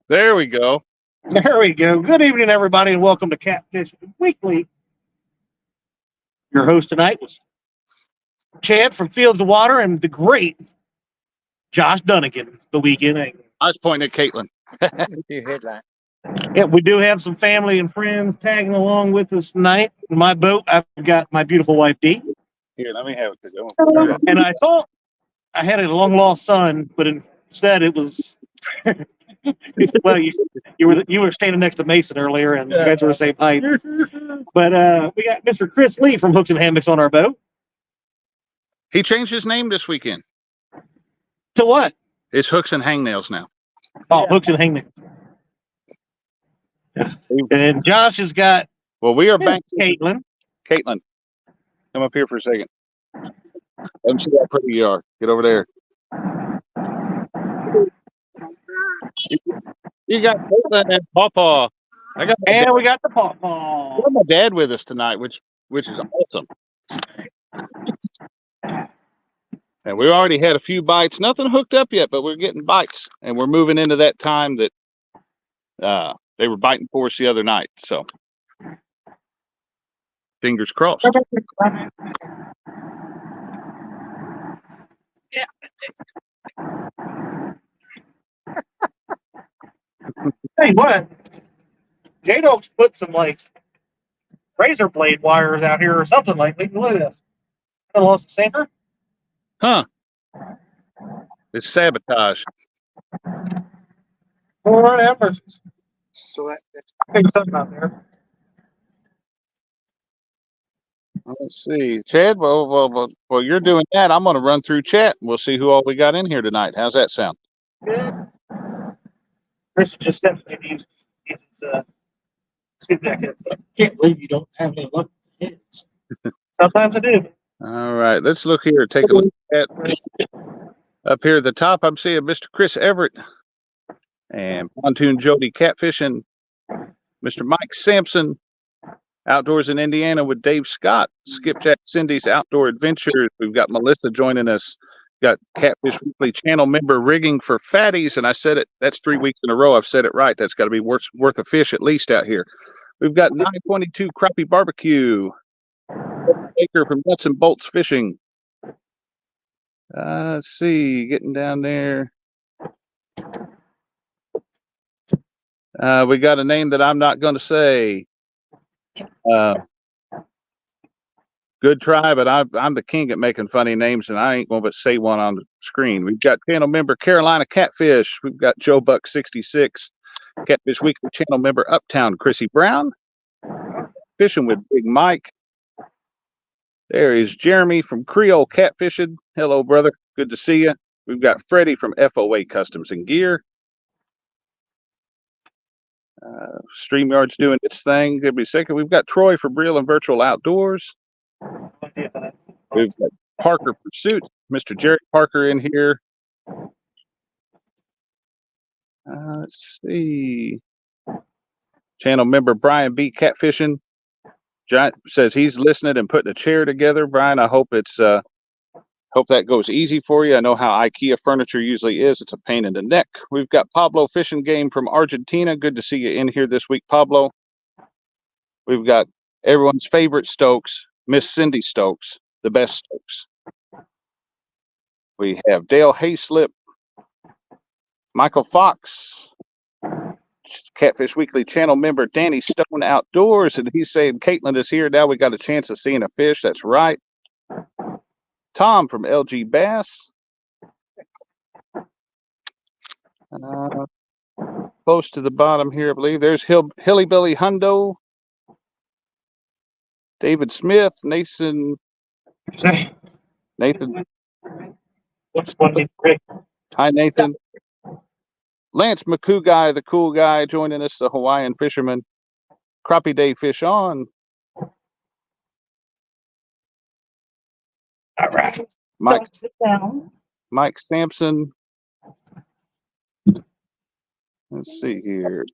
There we go. There we go. Good evening, everybody, and welcome to Catfish Weekly. Your host tonight was Chad from Fields to Water and the great Josh Dunnigan, the weekend angler. I was pointing at Caitlin. Yeah, we do have some family and friends tagging along with us tonight. In my boat, I've got my beautiful wife, Dee. Here, let me have it. And I thought I had a long-lost son, but instead it was... well, you were standing next to Mason earlier, and you guys were the same height. But we got Mr. Chris Lee from Hooks and Hammocks on our boat. He changed his name this weekend. To what? It's Hooks and Hangnails now. Oh, Hooks and Hangnails. And Josh has got. Well, we are back. Caitlin, come up here for a second. Let me see how pretty you are. Get over there. You got Caitlin and Pawpaw. And we got the Pawpaw. We got my dad with us tonight, which is awesome. And we already had a few bites. Nothing hooked up yet, but we're getting bites, and we're moving into that time that they were biting for us the other night. So, fingers crossed. Yeah. Hey, what? J-Dog's put some razor blade wires out here or something lately. Look at this. I lost a sinker. Huh. It's sabotage. Lord have mercy. So that's something out there. Let's see. Chad, well, you're doing that. I'm going to run through chat. We'll see who all we got in here tonight. How's that sound? Good. Chris just sent me these skin jackets. I can't believe you don't have any luck with the heads. Sometimes I do. All right. Let's look here. Take a look at up here at the top. I'm seeing Mr. Chris Everett and Pontoon Jody Catfishing. Mr. Mike Sampson, Outdoors in Indiana with Dave Scott. Skipjack Cindy's Outdoor Adventures. We've got Melissa joining us. Got Catfish Weekly channel member Rigging for Fatties, and I said it. That's 3 weeks in a row. I've said it right. That's got to be worth a fish at least out here. We've got 922 Crappie Barbecue. Baker from Nuts and Bolts Fishing. Let's see, getting down there. We got a name that I'm not going to say. Good try, but I'm the king at making funny names, and I ain't going to say one on the screen. We've got channel member Carolina Catfish. We've got Joe Buck 66. Catfish Weekly channel member Uptown Chrissy Brown. Fishing with Big Mike. There is Jeremy from Creole Catfishing. Hello, brother. Good to see you. We've got Freddie from FOA Customs and Gear. StreamYard's doing its thing. Give me a second. We've got Troy for Brill and Virtual Outdoors. We've got Parker Pursuit. Mr. Jerry Parker in here. Let's see. Channel member Brian B. Catfishing. John says he's listening and putting a chair together. Brian, I hope hope that goes easy for you. I know how IKEA furniture usually is. It's a pain in the neck. We've got Pablo Fishing Game from Argentina. Good to see you in here this week, Pablo. We've got everyone's favorite Stokes, Miss Cindy Stokes, the best Stokes. We have Dale Hayslip, Michael Fox, Catfish Weekly channel member Danny Stone Outdoors, and he's saying Caitlin is here. Now we got a chance of seeing a fish. That's right. Tom from LG Bass. Close to the bottom here, I believe. There's Hillybilly Hundo. David Smith, Nathan. Hi, Nathan. Lance McCoo the cool guy, joining us, the Hawaiian fisherman. Crappie Day Fish On. All right. Mike Sampson. Let's see here.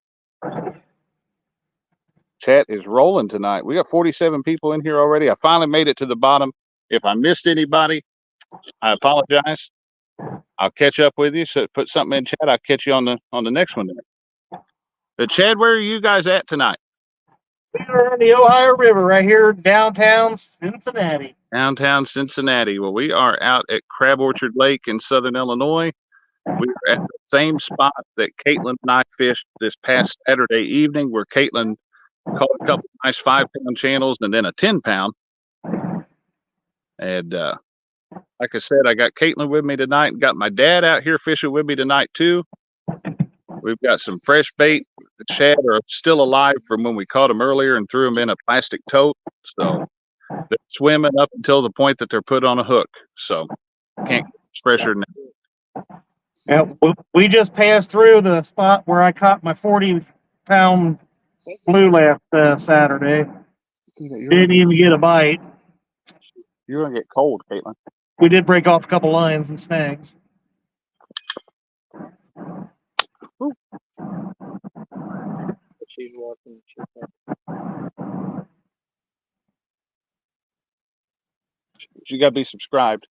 Chat is rolling tonight. We got 47 people in here already. I finally made it to the bottom. If I missed anybody, I apologize. I'll catch up with you. So put something in chat. I'll catch you on the next one there. Chad, where are you guys at tonight? We're on the Ohio River right here downtown Cincinnati. Downtown Cincinnati. Well, we are out at Crab Orchard Lake in southern Illinois. We are at the same spot that Caitlin and I fished this past Saturday evening, where Caitlin caught a couple of nice 5-pound channels and then a 10-pound. And like I said, I got Caitlin with me tonight and got my dad out here fishing with me tonight too. We've got some fresh bait. The shad are still alive from when we caught them earlier and threw them in a plastic tote. So they're swimming up until the point that they're put on a hook. So can't get fresher than that. Yeah, we just passed through the spot where I caught my 40-pound blue last Saturday. Didn't even get a bite. You're going to get cold, Caitlin. We did break off a couple lines and snags. Ooh. She's walking. You got to be subscribed.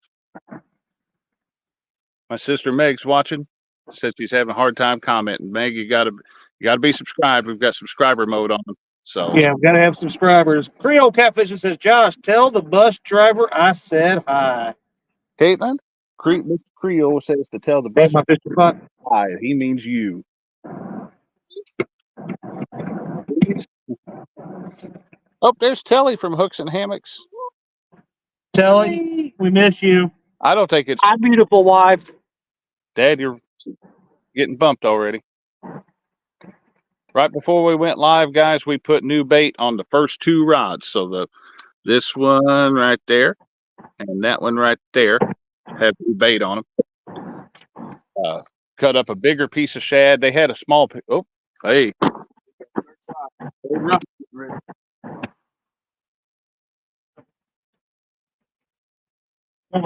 My sister Meg's watching. Says she's having a hard time commenting. Meg, you got to be subscribed. We've got subscriber mode on. So yeah, we got to have subscribers. Creole Catfish says, Josh, tell the bus driver I said hi. Caitlin, Mr. Creole says to tell the best hi. He means you. Oh, there's Telly from Hooks and Hammocks. Telly, we miss you. I don't think it's my beautiful wife. Dad, you're getting bumped already. Right before we went live, guys, we put new bait on the first 2 rods. So this one right there and that one right there have new bait on them. Cut up a bigger piece of shad. They had a small. Oh, hey. Let's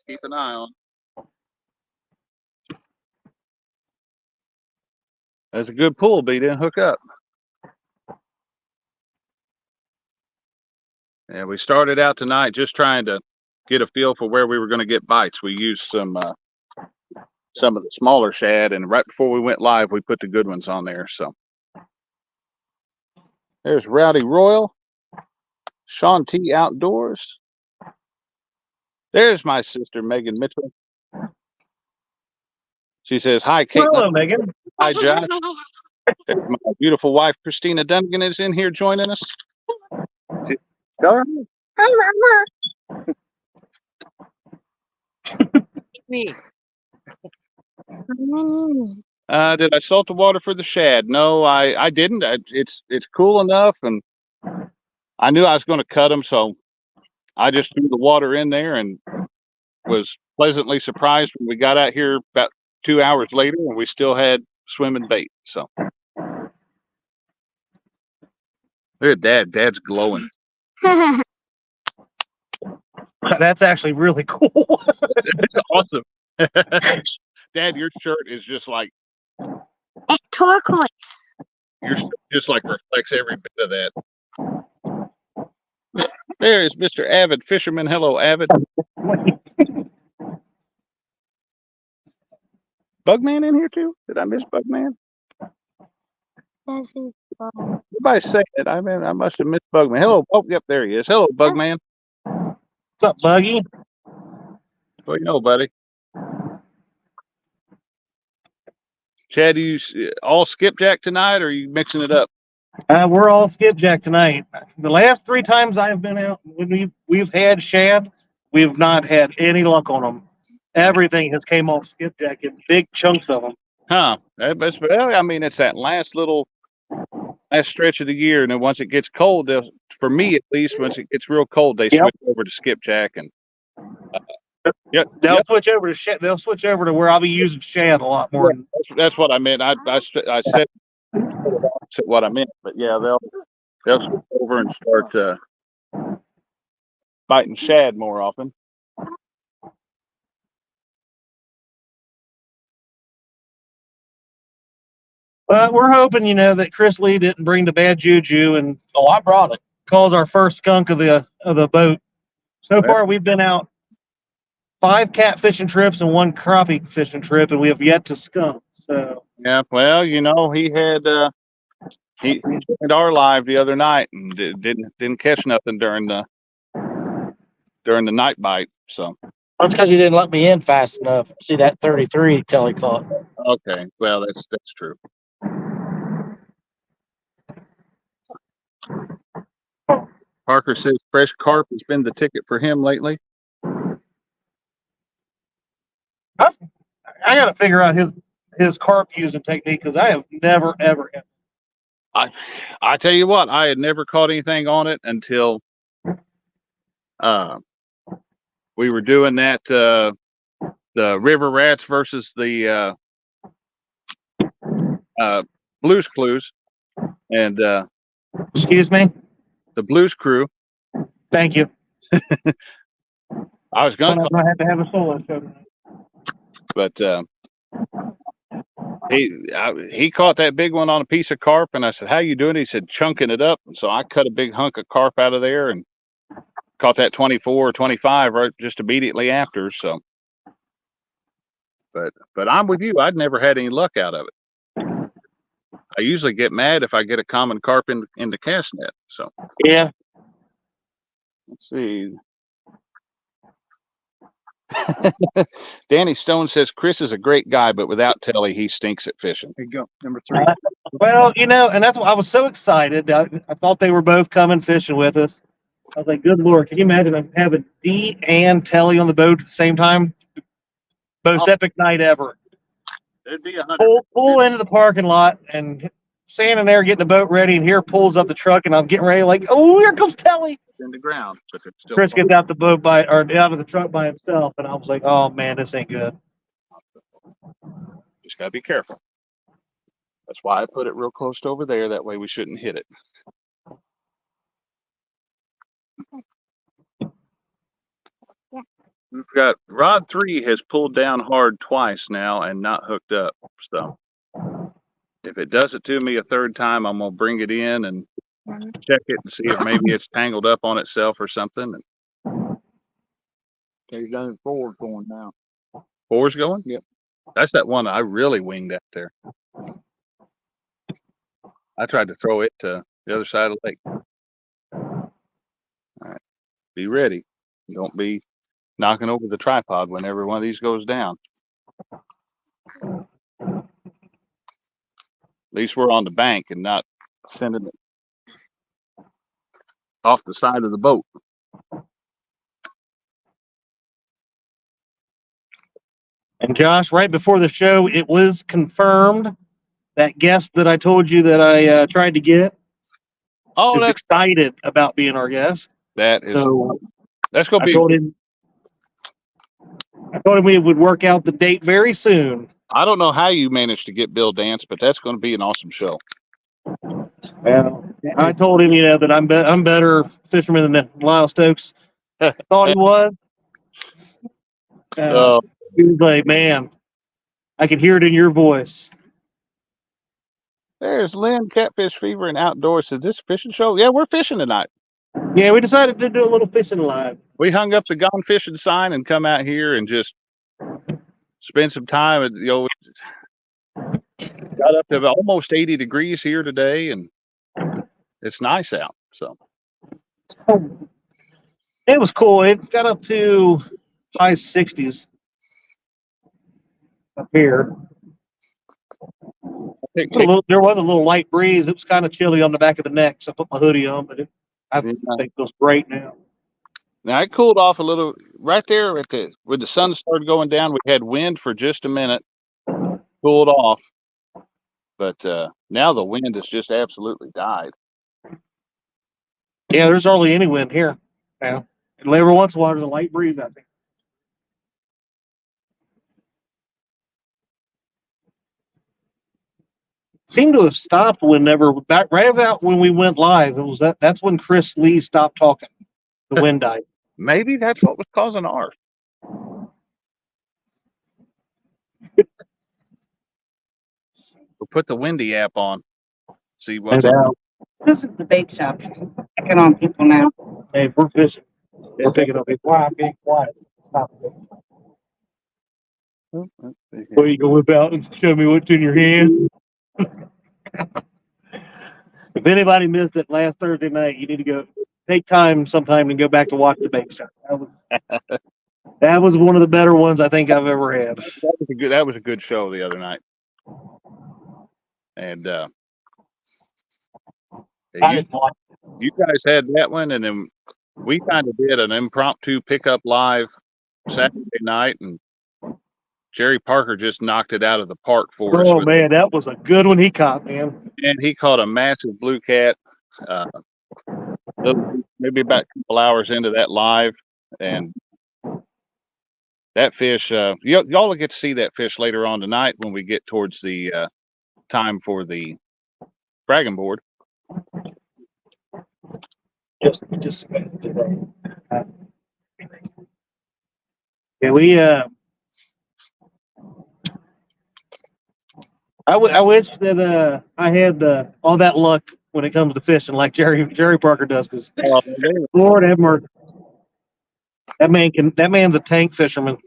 keep an eye on. That's a good pull, but he didn't hook up. Yeah, we started out tonight just trying to get a feel for where we were going to get bites. We used some of the smaller shad, and right before we went live, we put the good ones on there. So there's Rowdy Royal, Sean T Outdoors. There's my sister Megan Mitchell. She says, hi, Caitlin. Hello, Megan. Hi, Josh. There's my beautiful wife, Christina Duncan, is in here joining us. Hi, Mama. Me. Did I salt the water for the shad? No, I didn't. It's cool enough, and I knew I was going to cut them, so I just threw the water in there and was pleasantly surprised when we got out here about 2 hours later, and we still had swimming bait. So look at Dad. Dad's glowing. That's actually really cool. That's awesome. Dad, your shirt is just like Turquoise. your shirt just like reflects every bit of that. There is Mr. Avid Fisherman. Hello, Avid. Bugman in here too? Did I miss Bugman? Everybody's saying it. I mean, I must have missed Bugman. Hello. Oh, yep, there he is. Hello, Bugman. What's up, Buggy? Well, you know, buddy. Chad, you all skipjack tonight, or are you mixing it up? We're all skipjack tonight. The last 3 times I've been out, when we've had shad, we've not had any luck on them. Everything has came off skipjack in big chunks of them. Huh? Well, I mean, it's that last stretch of the year, and then once it gets cold, for me at least, once it gets real cold, they switch over to skipjack, and they'll switch over to shad. They'll switch over to where I'll be using shad a lot more. Yeah, that's what I meant. I said what I meant, but yeah, they'll switch over and start biting shad more often. But we're hoping, that Chris Lee didn't bring the bad juju and I brought it. cause our first skunk of the boat. So far, we've been out 5 catfishing trips and 1 crappie fishing trip, and we have yet to skunk. So Yeah, well, you know, he had he joined our live the other night and didn't catch nothing during the night bite. So That's because you didn't let me in fast enough. See that 33 till he caught. okay, well that's true. Parker says fresh carp has been the ticket for him lately. I got to figure out his carp using technique because I have never ever. I tell you what, I had never caught anything on it until we were doing that the river rats versus the Blues Clues and Excuse me. the Blues Crew. Thank you. I was I'm gonna, gonna have to have a solo show tonight. but he caught that big one on a piece of carp, and I said, "How you doing?" He said, "Chunking it up." And so I cut a big hunk of carp out of there and caught that 24 or 25 right just immediately after. So, but I'm with you. I'd never had any luck out of it. I usually get mad if I get a common carp in the cast net. So Yeah. let's see. Danny Stone says Chris is a great guy, but without Telly, he stinks at fishing. There you go, number 3. Well, you know, and that's why I was so excited. I thought they were both coming fishing with us. I was like, good Lord, can you imagine having Dee and Telly on the boat at the same time? Most epic night ever. It'd be 100. Pull into the parking lot and standing there getting the boat ready, and here pulls up the truck, and I'm getting ready, like, oh, here comes Telly. In the ground, but it's still Chris gets out the boat out of the truck by himself, and I was like, oh man, this ain't good. Just gotta be careful. That's why I put it real close to over there. That way we shouldn't hit it. We've got rod 3 has pulled down hard twice now and not hooked up. So if it does it to me a third time, I'm gonna bring it in and check it and see if maybe it's tangled up on itself or something. Okay, you got 4 going now. 4's going? Yep. That's that one I really winged out there. I tried to throw it to the other side of the lake. All right. Be ready. Don't be knocking over the tripod whenever one of these goes down. At least we're on the bank and not sending it off the side of the boat. And Josh, right before the show, it was confirmed that guest that I told you that I tried to get is excited about being our guest. That is. So that's gonna I be. told him we would work out the date very soon. I don't know how you managed to get Bill Dance, but that's going to be an awesome show. Well, I told him, that I'm better fisherman than Lyle Stokes thought he was. He was like, man, I could hear it in your voice. There's Lynn, Catfish Fever and Outdoors. Is this a fishing show? Yeah, we're fishing tonight. Yeah, we decided to do a little fishing live. We hung up the Gone Fishing sign and come out here and just spend some time. Got up to almost 80 degrees here today, and it's nice out. So it was cool. It got up to high 60s up here. There was a little light breeze. It was kind of chilly on the back of the neck, so I put my hoodie on, but I think it feels great now. Now it cooled off a little right there when the sun started going down. We had wind for just a minute, cooled off, but now the wind has just absolutely died. Yeah, there's hardly any wind here now. And every once in a while, there's a light breeze out there. Seemed to have stopped right about when we went live. It was that's when Chris Lee stopped talking. The wind died. Maybe that's what was causing ours. We'll put the windy app on. See what's up. This is the bait shop. Checking on people now. Hey, we're fishing. We're picking up. Be quiet. Stop. Well, you go whip out and show me what's in your hand. If anybody missed it last Thursday night, you need to go take time sometime and go back to watch the bait shot. That was one of the better ones I think I've ever had. That was a good show the other night. And you guys had that one, and then we kind of did an impromptu pickup live Saturday night, and Jerry Parker just knocked it out of the park for us. Oh man, that was a good one he caught, man. And he caught a massive blue cat. Maybe about a couple hours into that live, and that fish, y'all will get to see that fish later on tonight when we get towards the time for the bragging board. Just yeah, we I wish that I had all that luck when it comes to fishing like Jerry Parker does, because Lord have mercy. That man's a tank fisherman.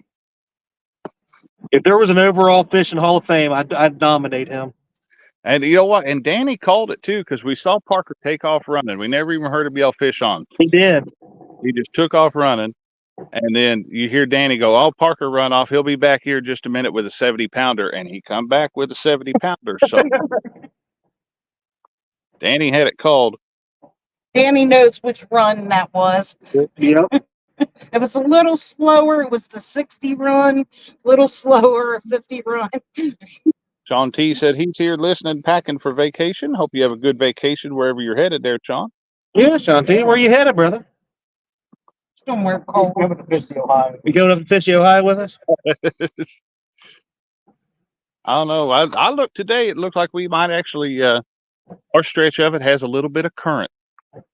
If there was an overall fishing Hall of Fame, I'd nominate him. And you know what? And Danny called it too, because we saw Parker take off running. We never even heard him yell fish on. He did. He just took off running. And then you hear Danny go, "Oh, Parker run off. He'll be back here just a minute with a 70-pounder." And he come back with a 70-pounder. So Danny had it called. Danny knows which run that was. Yep. It was a little slower. It was the 60 run, a little slower, a 50 run. Sean T said he's here listening, packing for vacation. Hope you have a good vacation wherever you're headed there, Sean. Yeah, Shanti, where you headed, brother? Somewhere cold. Coming to fish the Ohio. You going up to Fishy, Ohio with us? I don't know. I looked today. It looked like we might actually, our stretch of it has a little bit of current,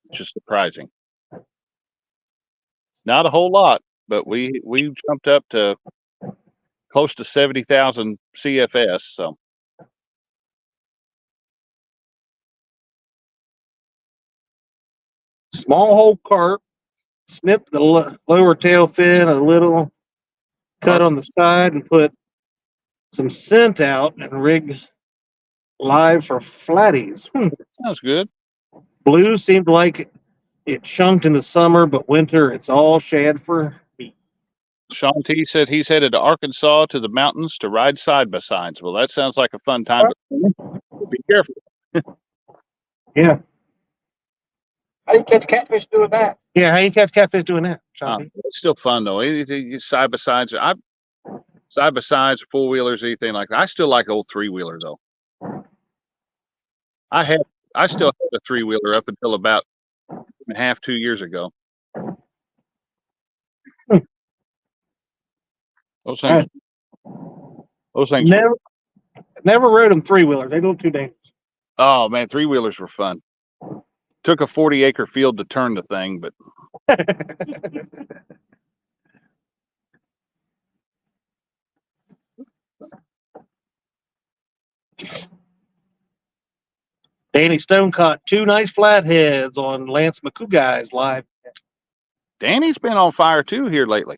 which is surprising. Not a whole lot, but we jumped up to close to 70,000 CFS. So Small hole carp, snip the lower tail fin, a little cut on the side, and put some scent out and rig live for flatties. sounds good. Blue seemed like it chunked in the summer, but winter it's all shad for meat. Sean T said he's headed to Arkansas to the mountains to ride side by sides. Well, that sounds like a fun time. But be careful. Yeah. How do you catch catfish doing that? Yeah, how you catch catfish doing that, Shanti? It's still fun though. Side by sides. Side by sides, 4-wheelers, anything like that. I still like old 3-wheeler though. I still have a 3-wheeler up until about 2 years ago. Those things. Never rode them 3-wheelers. They go too dangerous. Oh man, 3-wheelers were fun. Took a 40-acre field to turn the thing, but Danny Stone caught 2 nice flatheads on Lance McCouguy's live. Danny's been on fire too here lately.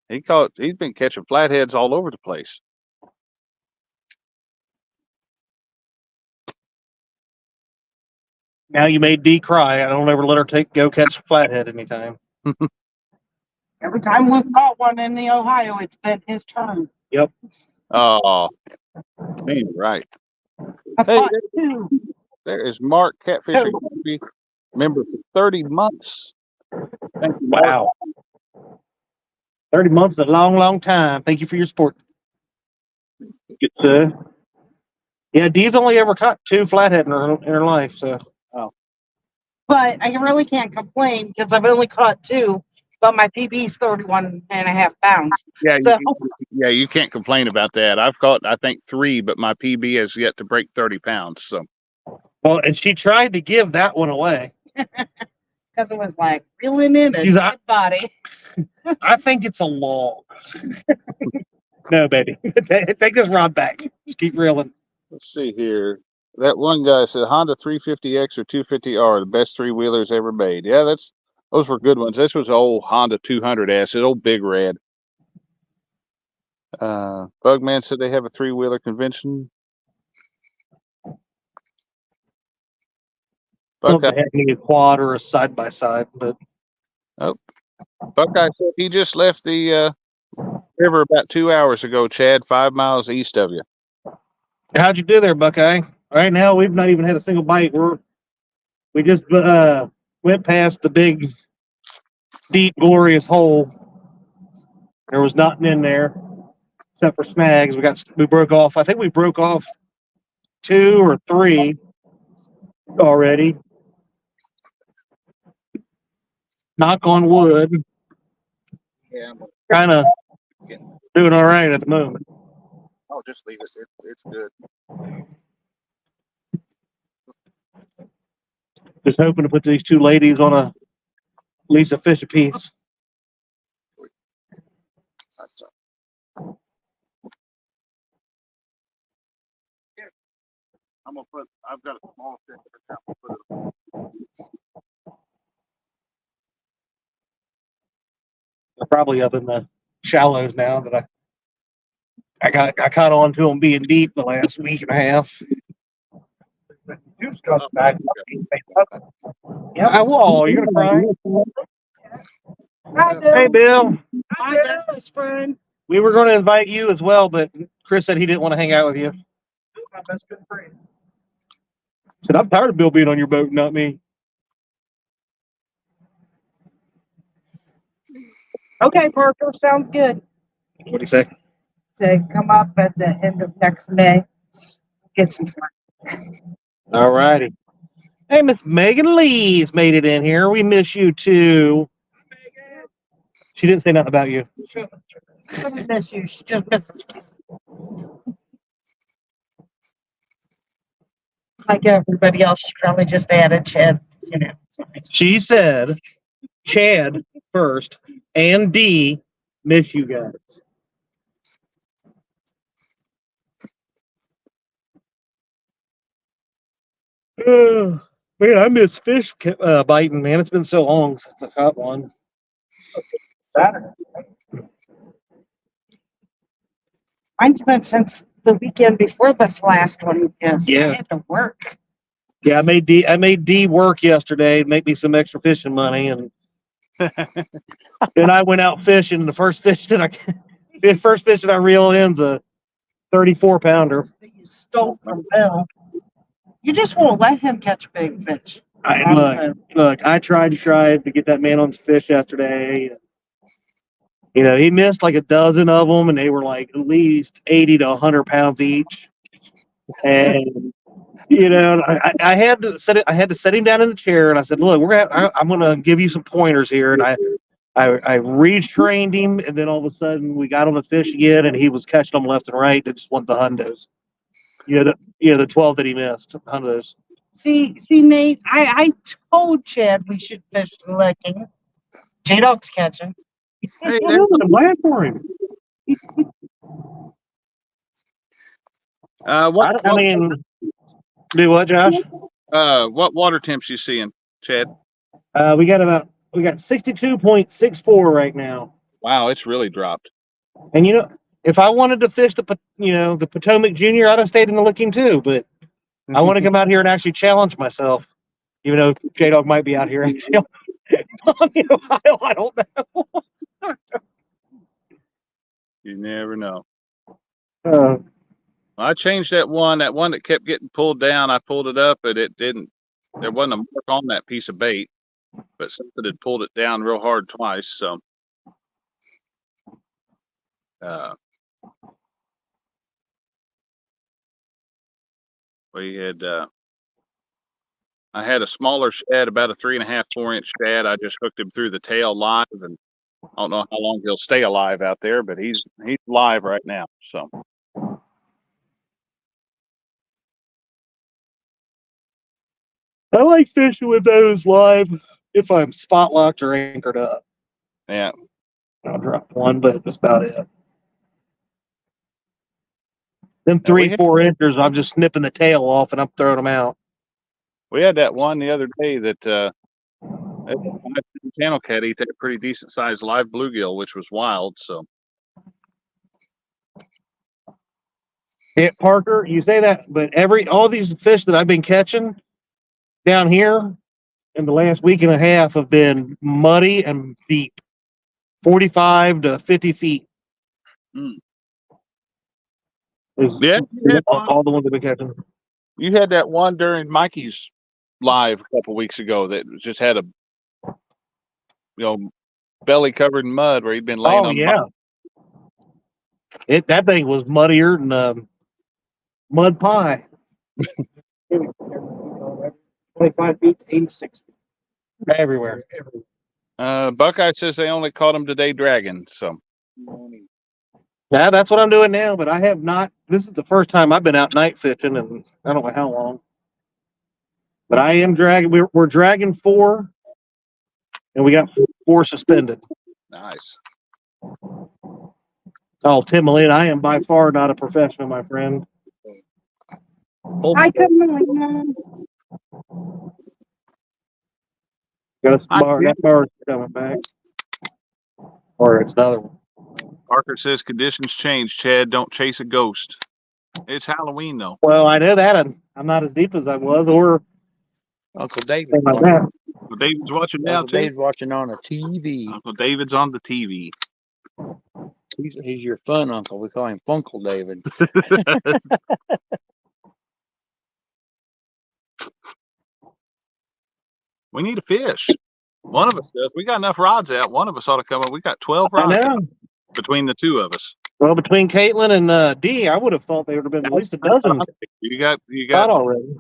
He's been catching flatheads all over the place. Now you made Dee cry. I don't ever let her go catch a flathead anytime. Every time we've caught one in the Ohio, it's been his turn. Oh, man, right. I Hey, caught 2. there is Mark Catfishing member for 30 months. Thank you, Mark. Wow. 30 months is a long, long time. Thank you for your support. Good, yeah, Dee's only ever caught 2 flathead in her life, so. But I really can't complain because I've only caught 2, but my PB is 31.5 pounds. Yeah, So- you can't complain about that. I've caught, I think, 3, but my PB has yet to break 30 pounds. So, Well, and she tried to give that one away. Because it was like reeling in a She's dead body. I think it's a log. No, baby. Take this rod back. Just keep reeling. let's see here. That one guy said Honda 350X or 250R, the best 3-wheelers ever made. Yeah, those were good ones. This was old Honda 200S, an old Big Red. Bugman said they have a 3-wheeler convention. I don't know Buckeye, if they have any quad or a side by side, but Buckeye said he just left the river about 2 hours ago, Chad, 5 miles east of you. how'd you do there, Buckeye? Right now, we've not even had a single bite. We just went past the big, deep, glorious hole. There was nothing in there except for snags. We broke off. I think we broke off 2 or 3 already. Knock on wood. Yeah, Kind of doing all right at the moment. I'll just leave it. It's good. Just hoping to put these 2 ladies on at least a fish apiece. I've got a small fish every time I put it. They're probably up in the shallows now that I caught on to them being deep the last week and a half. Juice comes back. Yeah, whoa, you're gonna cry. Hi, Bill. Hey, Bill. My bestest friend. We were going to invite you as well, but Chris said he didn't want to hang out with you. My best good friend. Said I'm tired of Bill being on your boat, not me. Okay, Parker, sounds good. What do you say? To come up at the end of next May. Get some fun. All righty. Hey, Miss Megan Lee's made it in here. We miss you too. She didn't say nothing about you. She doesn't miss you. She just misses us. Like everybody else, she probably just added Chad. You know. So She said, Chad first and D, miss you guys. Man, I miss fish biting, man. It's been so long since I caught one. Saturday. mine's been since the weekend before this last one because Yeah. I had to work. Yeah, I made D work yesterday, make me some extra fishing money, and then I went out fishing. The first fish that I reeled in's a 34-pounder. That you stole from Bill. You just won't let him catch big fish. Look, I tried to get that man on the fish yesterday. You know, he missed like a dozen of them, and they were like at least 80 to 100 pounds each. And you know, I had to set him down in the chair, and I said, "Look, I'm gonna give you some pointers here." And I retrained him, and then all of a sudden we got on the fish again, and he was catching them left and right. It just went the hundos. The 12 that he missed hundos. See, Nate, I told Chad we should fish the licking. J-Dog's catching. Hey, I'm glad for him. Do what, Josh? what water temps you seeing, Chad? We got 62.64 right now. Wow, it's really dropped. And you know, if I wanted to fish the Potomac Junior, I'd have stayed in the licking too. But I want to come out here and actually challenge myself, even though J-Dog might be out here in Ohio. I don't know. You never know. Uh, I changed that one that kept getting pulled down. I pulled it up, but it didn't. There wasn't a mark on that piece of bait, but something had pulled it down real hard twice. So, we had. I had a smaller shad, about a 3.5, 4-inch shad. I just hooked him through the tail live, and I don't know how long he'll stay alive out there, but he's live right now. So. I like fishing with those live if I'm spot locked or anchored up. Yeah. I'll drop one, but that's about it. Them 3-4 inchers, I'm just snipping the tail off and I'm throwing them out. We had that one the other day that channel cat ate that pretty decent sized live bluegill, which was wild. So Yeah, Parker, you say that, but all these fish that I've been catching down here in the last week and a half have been muddy and deep, 45 to 50 feet. Mm. Is Yeah, all the ones I've been catching. you had that one during Mikey's live a couple weeks ago that just had a belly covered in mud where he'd been laying Oh on. yeah, that thing was muddier than mud pie. 25 feet to 86. Everywhere. Buckeye says they only caught him today dragging. So Yeah, that's what I'm doing now, but I have not. This is the first time I've been out night fishing, and I don't know how long. But I am dragging. We're dragging 4, and we got 4 suspended. nice. Oh, Tim Malin, I am by far not a professional, my friend. I couldn't. Got a bar. That bar's coming back, or it's another one. Parker says conditions change. Chad, don't chase a ghost. It's Halloween though. Well, I know that I'm not as deep as I was, or Uncle David. anything like that. Well, David's watching now Uncle too. David's watching on a TV. Uncle David's on the TV. He's your fun uncle. We call him Funkle David. We need a fish. One of us does. We got enough rods out. One of us ought to come up. We got 12 I rods know. between the two of us. Well, between Caitlin and Dee, I would have thought there would have been at least a dozen You got out already.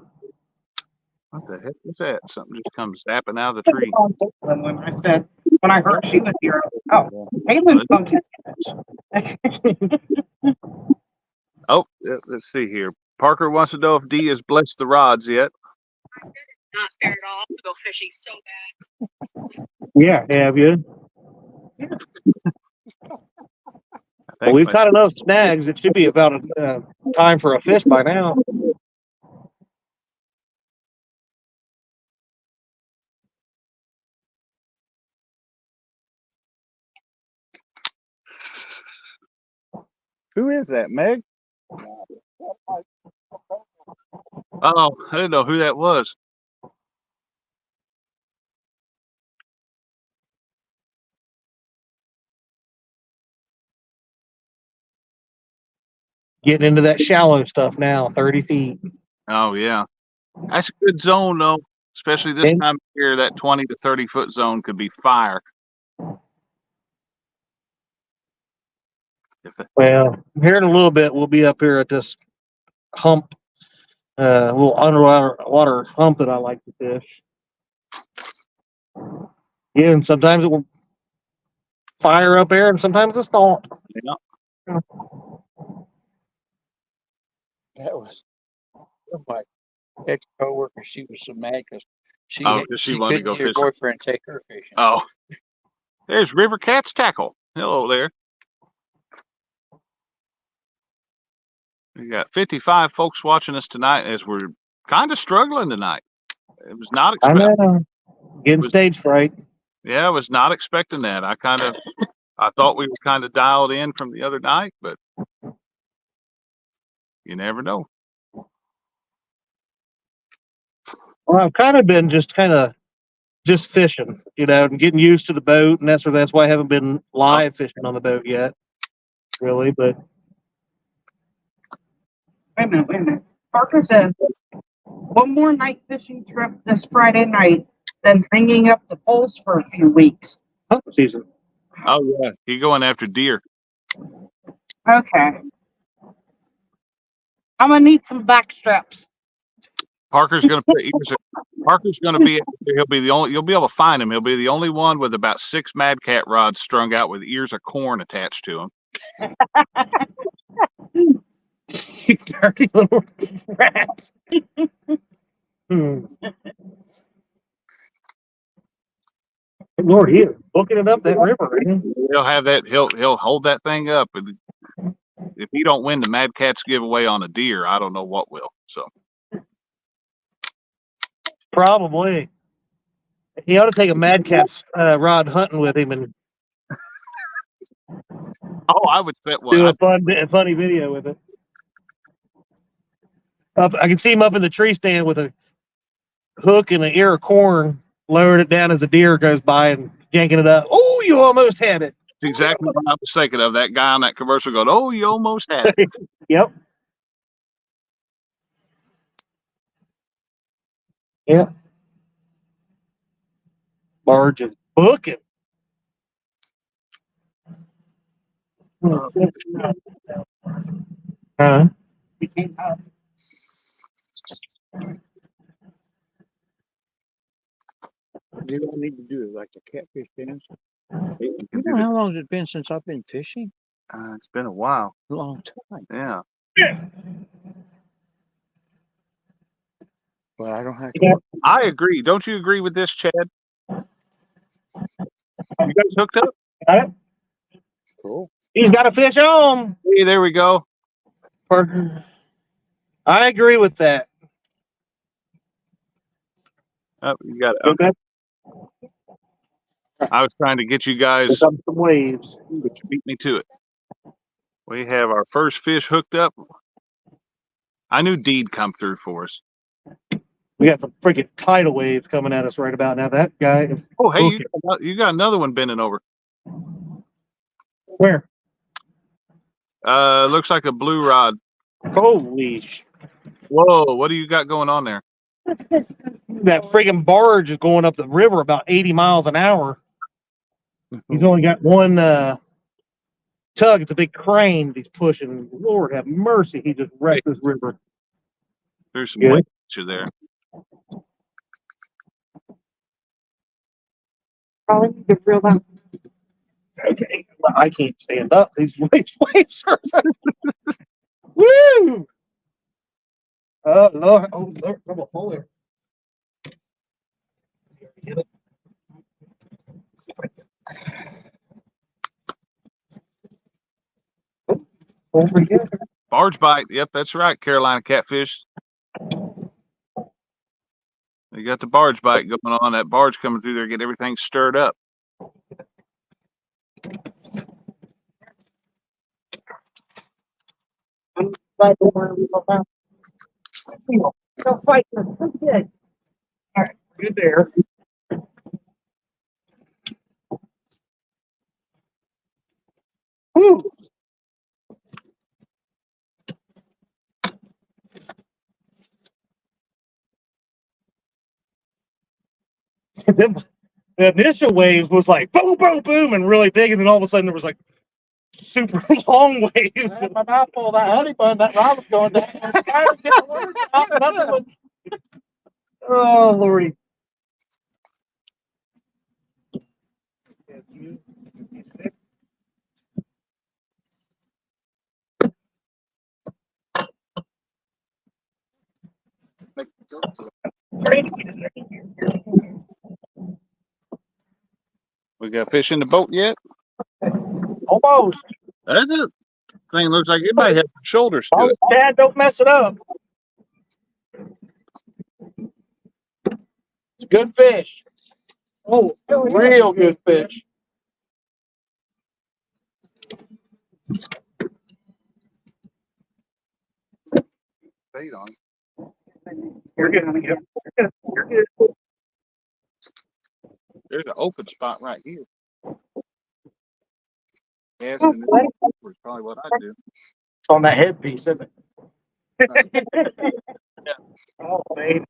what the heck was that? Something just comes zapping out of the tree. When I said, when I heard she was here, oh, Caitlin's on his catch. Oh, let's see here. Parker wants to know if D has blessed the rods yet. Not fair at all to go fishing so bad. Yeah, have you? Well, we've caught enough snags. It should be about time for a fish by now. Who is that, Meg? Oh, I didn't know who that was. Getting into that shallow stuff now, 30 feet. Oh, yeah. That's a good zone, though. Especially this And- time of year, that 20 to 30 foot zone could be fire. Well, here in a little bit, we'll be up here at this hump, little underwater hump that I like to fish. Yeah, and sometimes it will fire up there, and sometimes it's not. Yeah. That was my ex-coworker. She was so mad because she Oh, 'cause she wanted to couldn't go get her fishing. boyfriend to take her fishing. Oh, there's River Cat's tackle. Hello there. We got 55 folks watching us tonight as we're kind of struggling tonight. It was not I expected. know. Getting Was- stage fright. Yeah, I was not expecting that. I thought we were kind of dialed in from the other night, but you never know. Well, I've kind of been just fishing, and getting used to the boat, and that's why I haven't been live fishing on the boat yet, really. But Wait a minute. Parker said, one more night fishing trip this Friday night, then hanging up the poles for a few weeks. hump season. Oh yeah, he going after deer. Okay. I'm gonna need some back straps. Parker's gonna put ears. Parker's gonna be. He'll be the only. You'll be able to find him. He'll be the only one with about 6 Mad Cat rods strung out with ears of corn attached to him. You dirty little rat. Lord, he is booking it up that river, ain't he? He'll have that. He'll hold that thing up. And if he don't win the Mad Cats giveaway on a deer, I don't know what will. So Probably. He ought to take a Mad Cat's rod hunting with him and I would set one. do a funny video with it. I can see him up in the tree stand with a hook and an ear of corn, lowering it down as a deer goes by and yanking it up. Oh, you almost had it. That's exactly what I was thinking of. That guy on that commercial going, "Oh, you almost had it." Yep. Yep. Barge is booking. Huh? You don't need to do it like the catfish dance. You You know how long has it been since I've been fishing? It's been a while. A long time. Yeah. But I don't have to. Yeah. I agree. Don't you agree with this, Chad? You guys hooked up? Got it? Cool. He's got a fish on. Hey, there we go. Parker. I agree with that. Oh, you got it. Okay. I was trying to get you guys, Here comes some waves. but you beat me to it. We have our first fish hooked up. I knew Deed come through for us. We got some freaking tidal waves coming at us right about now. That guy is Oh, hey, booking. you got another one bending over. Where? Looks like a blue rod. Holy sh! Whoa, what do you got going on there? That friggin' barge is going up the river about 80 miles an hour. He's only got one tug. It's a big crane that he's pushing. Lord have mercy, he just wrecked this river. There's some Good. weight to there. Probably need to reel that. Okay, well, I can't stand up. These waves are. Woo! Oh Lord! Oh Lord! I'm a hole there. Get it? Over here. Barge bite. Yep, that's right. Carolina catfish. You got the barge bite going on. That barge coming through there, get everything stirred up. But don't fight them. Good. Good there. Woo! The initial waves was like boom, boom, boom, and really big, and then all of a sudden there was like super long waves. My mouth full of that honey bun, that rod was going down. Oh Lordy! We got fish in the boat yet? Almost. That thing looks like it might have shoulders to it. Dad, don't mess it up. It's good fish. Oh, Real good fish. Bait on. you're good. You're good. There's an open spot right here. Yes, and it's probably what I do. It's on that headpiece, isn't it? Oh, baby.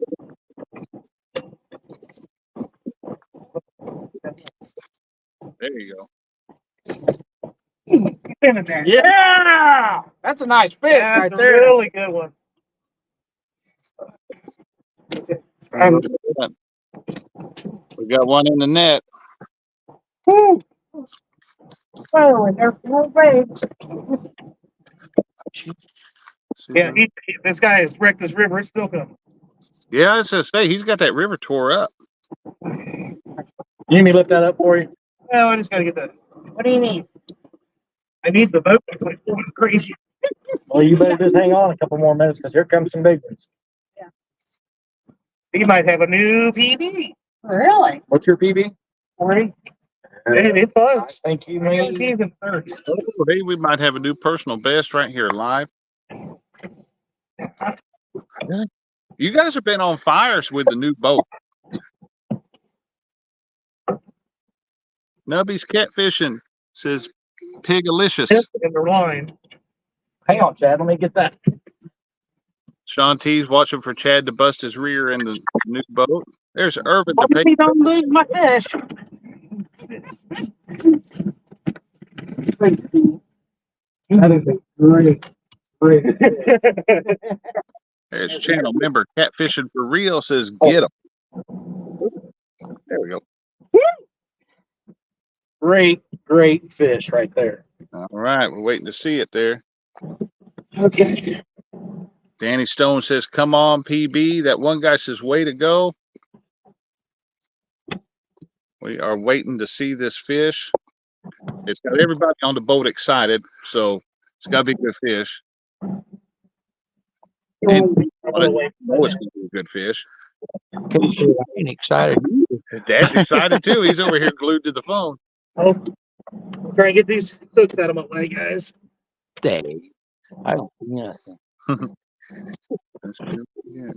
There you go. Get in there. Yeah! That's a nice fish That's right a there. really good one. We got one in the net. Woo! Oh, and there's no waves. Yeah, this guy has wrecked this river. It's still coming. Yeah, I was gonna say he's got that river tore up. You need me to lift that up for you? Well, I just gotta get that. What do you need? I need the boat to quit going crazy. Well, you better just hang on a couple more minutes because here comes some big ones. He might have a new PB. Really? What's your PB? 40? It bugs. Thank you, I man. guarantee it's in 30. Oh, hey, we might have a new personal best right here live. You guys have been on fires with the new boat. Nubby's catfishing, says Pigalicious. In their line. Hang on, Chad. Let me get that. Sean T's watching for Chad to bust his rear in the new boat. There's Irvin the Hope pig. you don't lose my fish. That is a great. There's channel member Catfishing for Real says get him. There we go. Great fish right there. All right, we're waiting to see it there. Okay. Danny Stone says, come on, PB. That one guy says, way to go. We are waiting to see this fish. It's got everybody on the boat excited, so it's got to be a good fish. And I know it's going to be a good fish. Can't say I ain't excited. Dad's excited too. He's over here glued to the phone. Oh, try and get these hooks out of my way, guys. Dang. I don't see nothing. Let's do it again.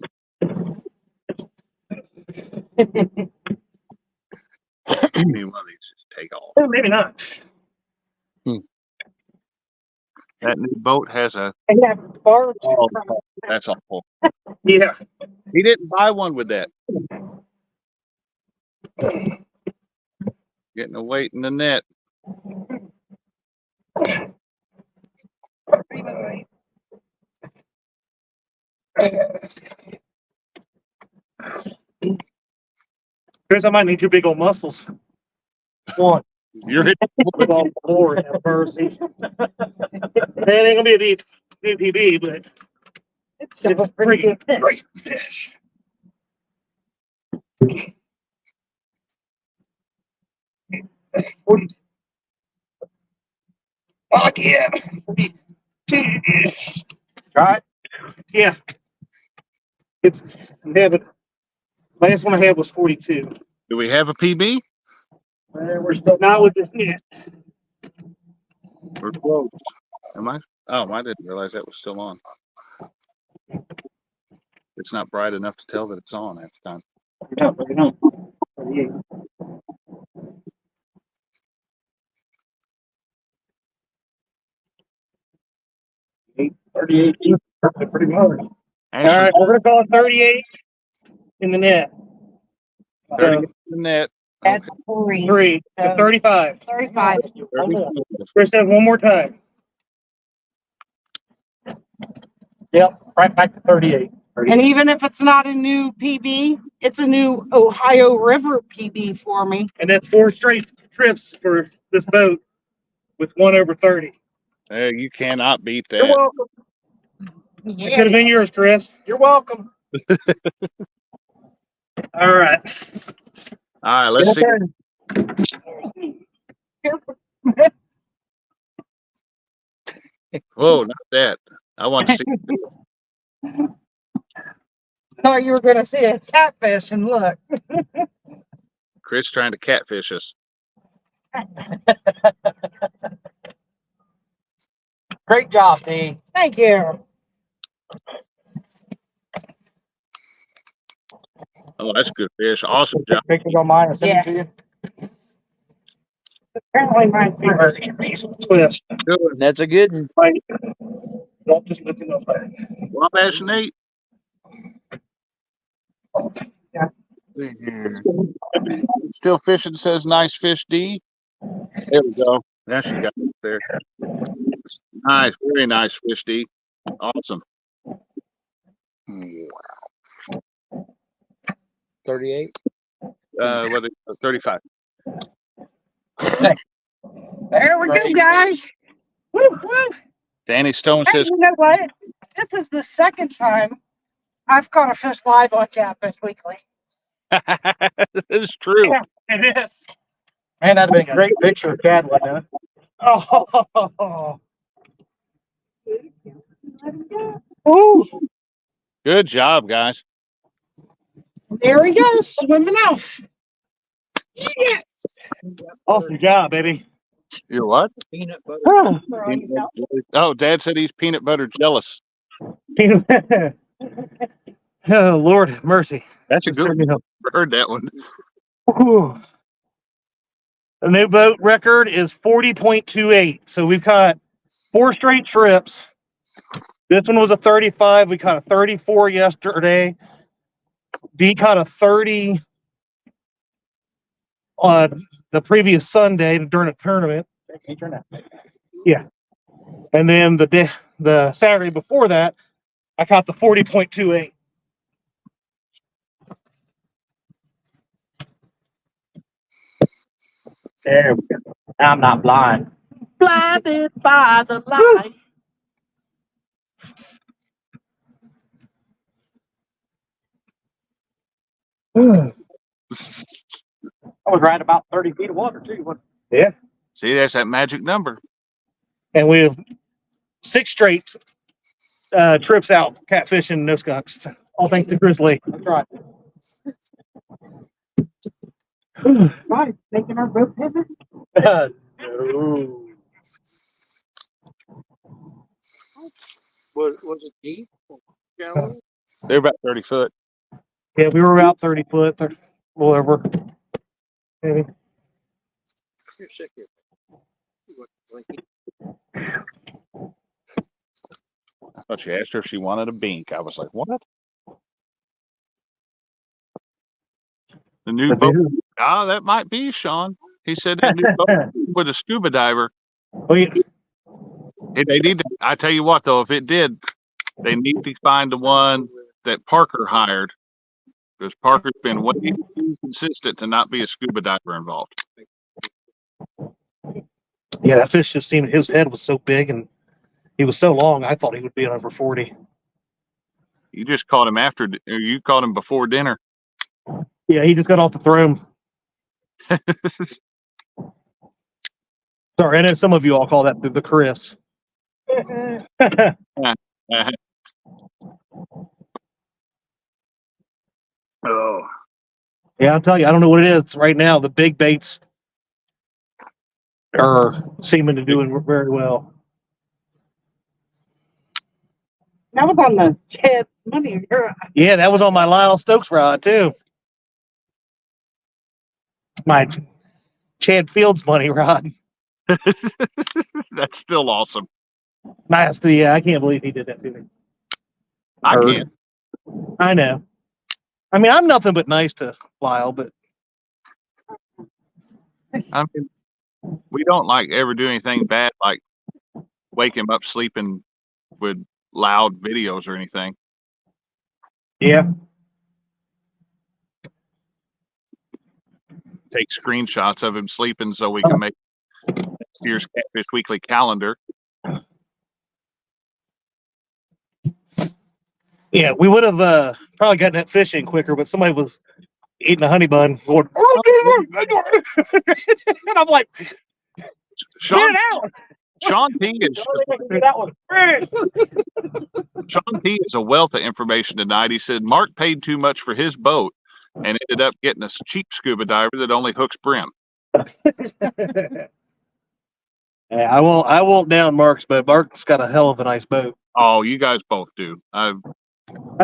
Give me one of these. Just take off. Oh, maybe not. That new boat has a. Yeah, barge. Oh, that's awful. Yeah. He didn't buy one with that. Getting a weight in the net. Chris, I might need your big old muscles. One. You're hitting. Oh, Lord have mercy. It ain't gonna be a DPB, but It's a pretty good fish. great fish. Oh, yeah. Right? Yeah. It's having. Last one I had was 42. Do we have a PB? We're still Not with this net. We're close. Am I? Oh, I didn't realize that was still on. It's not bright enough to tell that it's on half the time. no. 38. Pretty much. All right, we're gonna call it 38 in the net. 30 in the net. That's three. 3 to 35. 35. 30. Chris said one more time. Yep. Right back to 38. And even if it's not a new PB, it's a new Ohio River PB for me. And that's 4 straight trips for this boat with 1 over 30. Hey, you cannot beat You're that. welcome. It could have been yours, Chris. You're welcome. All right. All right, let's see. Whoa, not that. I want to see. Thought you were going to see a catfish, and look. Chris trying to catfish us. Great job, D. Thank you. Oh, that's good fish. Awesome job. Pictures on mine and send it to you. Apparently my favorite. Twist. Good. That's a good one. Right. Don't just look enough at it. Wabash Nate. Yeah. Still fishing says nice fish D. There we go. There she got it there. Nice, very nice fish D. Awesome. Wow. 38. What is it? 35. There we go, guys. Woo, woo. Danny Stone Hey, says, you know what? This is the second time I've caught a fish live on Catfish Weekly. it's true. Yeah, it is. Man, that'd have been a great picture of Chad like that. Oh. Ooh, Good job, guys. there he goes, swimming off. Yes. Awesome job, baby. You're what? Peanut butter. Oh, Dad said he's peanut butter jealous. Oh, Lord have mercy. That's a Just good turned one. me up. Heard that one. Whew. The new boat record is 40.28. So we've caught 4 straight trips. This one was a 35. We caught a 34 yesterday. D caught a 30 on the previous Sunday during a tournament. Yeah. And then the Saturday before that, I caught the 40.28. There we go. I'm not blind. Blinded by the light. I was right about 30 feet of water too. Wasn't See, that's that magic number. And we have 6 straight trips out catfishing no skunks. All thanks to Chris Lee. it? That's right. Right, making our boat pivot. No. Was it deep? Shallow? They're about 30 foot. Yeah, we were about 30 foot, whatever. Maybe. You're sick of it. You look blinky. I thought she asked her if she wanted a bink. I was like, what? The new boat. Ah, that might be Sean. He said that new boat with a scuba diver. Oh, yeah. Hey, they need to, I tell you what, though, if it did, they need to find the one that Parker hired. Because Parker's been way too consistent to not be a scuba diver involved. Yeah, that fish just seemed his head was so big and he was so long. I thought he would be over 40. You just caught him after, or you caught him before dinner. Yeah, he just got off the throne. Sorry, I know some of you all call that the Chris. Oh, Yeah, I'll tell you, I don't know what it is right now. The big baits are seeming to doing very well. That was on the Chad's money. Yeah, that was on my Lyle Stokes rod too. My Chad Fields money rod. that's still awesome. Nice. Yeah, I can't believe he did that to me. I Or- can't. I know. I mean, I'm nothing but nice to Lyle, but I mean, we don't like ever do anything bad, like wake him up sleeping with loud videos or anything. yeah. Take screenshots of him sleeping so we can make next year's Catfish Weekly calendar. Yeah, we would have probably gotten that fish in quicker, but somebody was eating a honey bun going, and I'm like, Sean, get it out. Sean P is That one. Sean P is a wealth of information tonight. He said Mark paid too much for his boat and ended up getting a cheap scuba diver that only hooks brim. Yeah, I won't down Mark's, but Mark's got a hell of a nice boat. Oh, you guys both do. I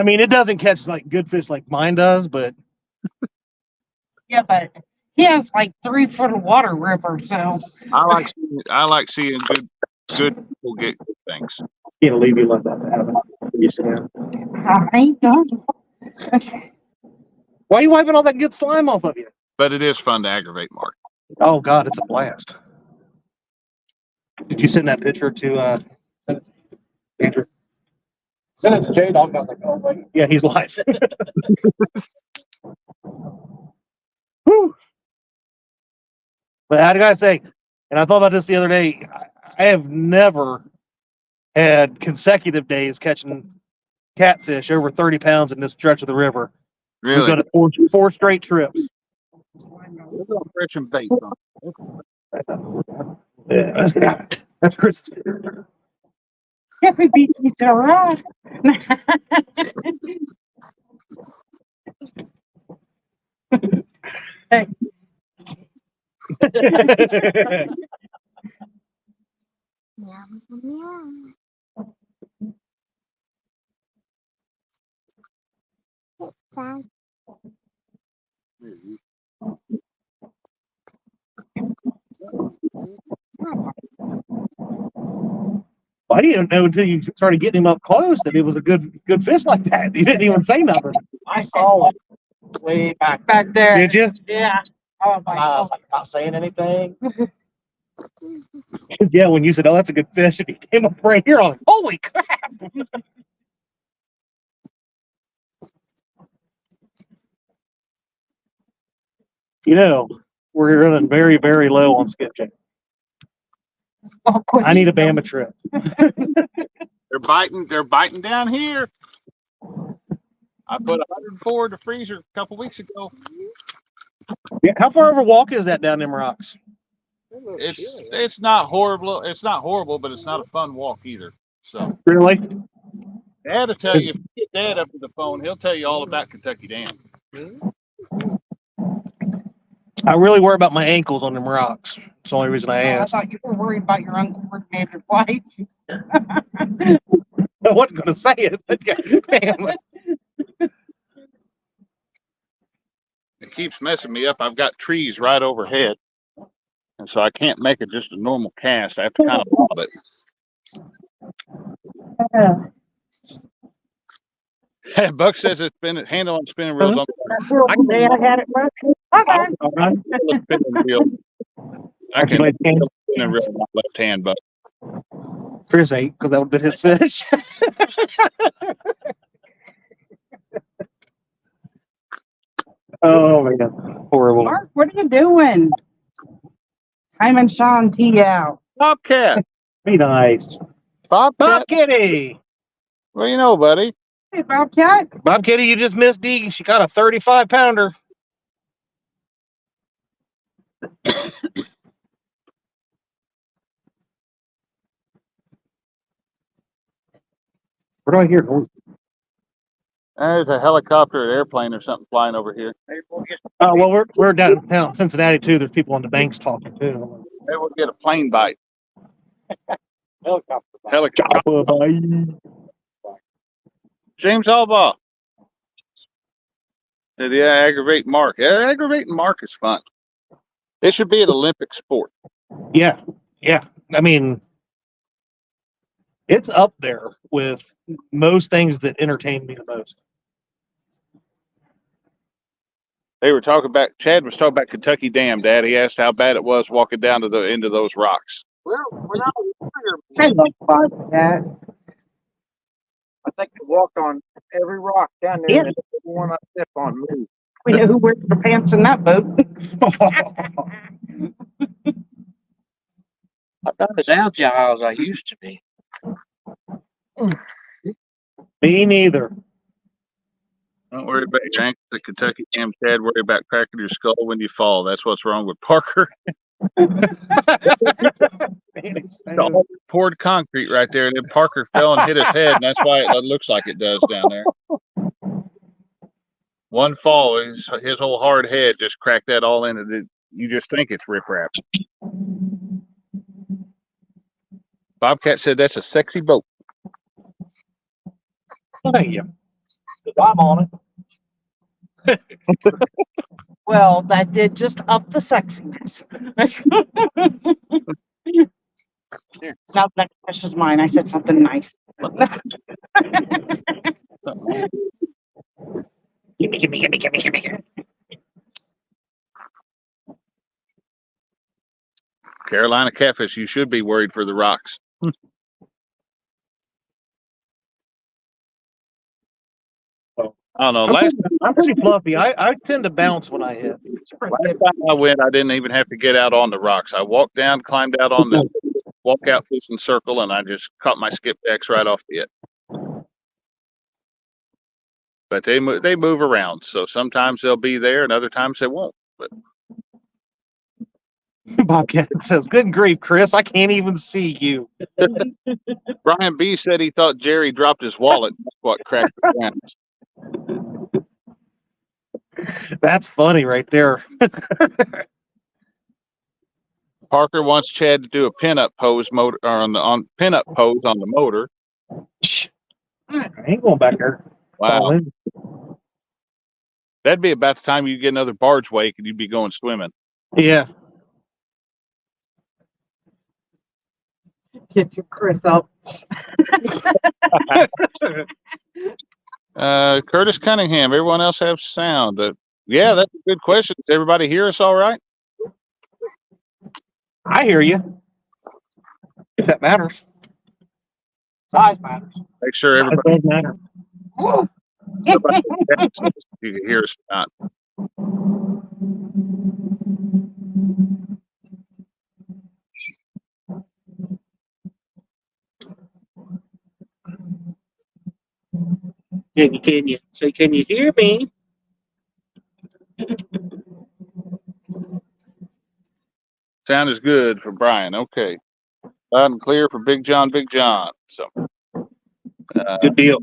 mean, it doesn't catch like good fish like mine does, but Yeah, but he has like 3 foot of water river, so I like seeing good people get good things. can't believe you let that happen. You sit down. I ain't done. Why are you wiping all that good slime off of you? But it is fun to aggravate Mark. Oh God, it's a blast. Did you send that picture to Andrew? Send it to J Dog. I was like, oh wait. Yeah, he's live. Whew. But I gotta say, and I thought about this the other day, I have never had consecutive days catching catfish over 30 pounds in this stretch of the river. We've Really? done it 4 straight trips. We're going fresh and bait. Yeah, that's Chris. Happy beats me to a rod. Hey. I didn't know until you started getting him up close that it was a good fish like that. You didn't even say nothing. I saw it way back. Back there. Did you? Yeah. Oh And my I was God. like, not saying anything. Yeah, when you said, "Oh, that's a good fish," and he came up right here, I'm like, "Holy crap!" You know, we're running very, very low on skipjack. Oh, quit. I need a Bama trip. They're biting down here. I put 104 in the freezer a couple weeks ago. Yeah, how far of a walk is that down them rocks? It's not horrible. It's not horrible, but it's not a fun walk either. So Really? Dad will tell you, if you get Dad up to the phone, he'll tell you all about Kentucky Dam. I really worry about my ankles on them rocks. It's the only reason I I asked. thought you were worried about your uncoordinated flight. I wasn't going to say it, but yeah, man. It keeps messing me up. I've got trees right overhead, and so I can't make it just a normal cast. I have to kind of bob it. Buck says it's been handle on spinning reels on That day I had it working. Okay. the spinning reel. I can Like, handle the spinning reel with my left hand, but Chris ate because that would have been his fish. Oh my God, horrible. Mark, what are you doing? Hyman Sean T out. Bobcat, Be nice. Bobcat. Bob Kitty. Well, you know, buddy. Hey, Bobcat. Bob Kitty, you just missed D. She caught a 35-pounder. What do I hear? There's a helicopter, an airplane, or something flying over here. Oh, well, we're down in town, Cincinnati too. There's people on the banks talking too. Maybe we'll get a plane bite. Helicopter. Helicopter. James Albaugh. Said, yeah, aggravate Mark. Yeah, aggravating Mark is fun. It should be an Olympic sport. Yeah, yeah. I mean, it's up there with most things that entertain me the most. They were talking about, Chad was talking about Kentucky Dam, Dad. He asked how bad it was walking down to the end of those rocks. We're not a warrior. I love Bobcat. I think you walk on every rock down there, Yeah. and every one I step on moves. We know who wears the pants in that boat. I'm not as agile as I used to be. Me neither. Don't worry about your ankles at Kentucky Dam, Chad. Worry about cracking your skull when you fall. That's what's wrong with Parker. It's all poured concrete right there, and then Parker fell and hit his head, and that's why it looks like it does down there. One fall, his whole hard head just cracked that all in it. You just think it's riprap. Bobcat said that's a sexy boat. Thank you. I'm on it. Well, that did just up the sexiness. Now that fish is mine. I said something nice. Gimme. Carolina catfish, you should be worried for the rocks. I don't know. I'm pretty fluffy. I tend to bounce when I hit. Last time I went, I didn't even have to get out on the rocks. I walked down, climbed out on the walkout fishing circle, and I just caught my skipjacks right off the it. But they move around, so sometimes they'll be there, and other times they won't. But Bobcat says, "Good grief, Chris! I can't even see you." Brian B said he thought Jerry dropped his wallet. That's what cracked the ground. That's funny right there. Parker wants Chad to do a pinup pose motor or on pinup pose on the motor. I ain't going back there. Wow. That'd be about the time you get another barge wake and you'd be going swimming. Yeah. Get your Chris up. Curtis Cunningham, everyone else have sound. Yeah, that's a good question. Does everybody hear us all right? I hear you. If that matters. Size matters. Make sure It everybody does matter. you can hear us or not. Can you say, can you hear me? Sound is good for Brian. Okay. Loud and clear for Big John, Big John. So Good deal.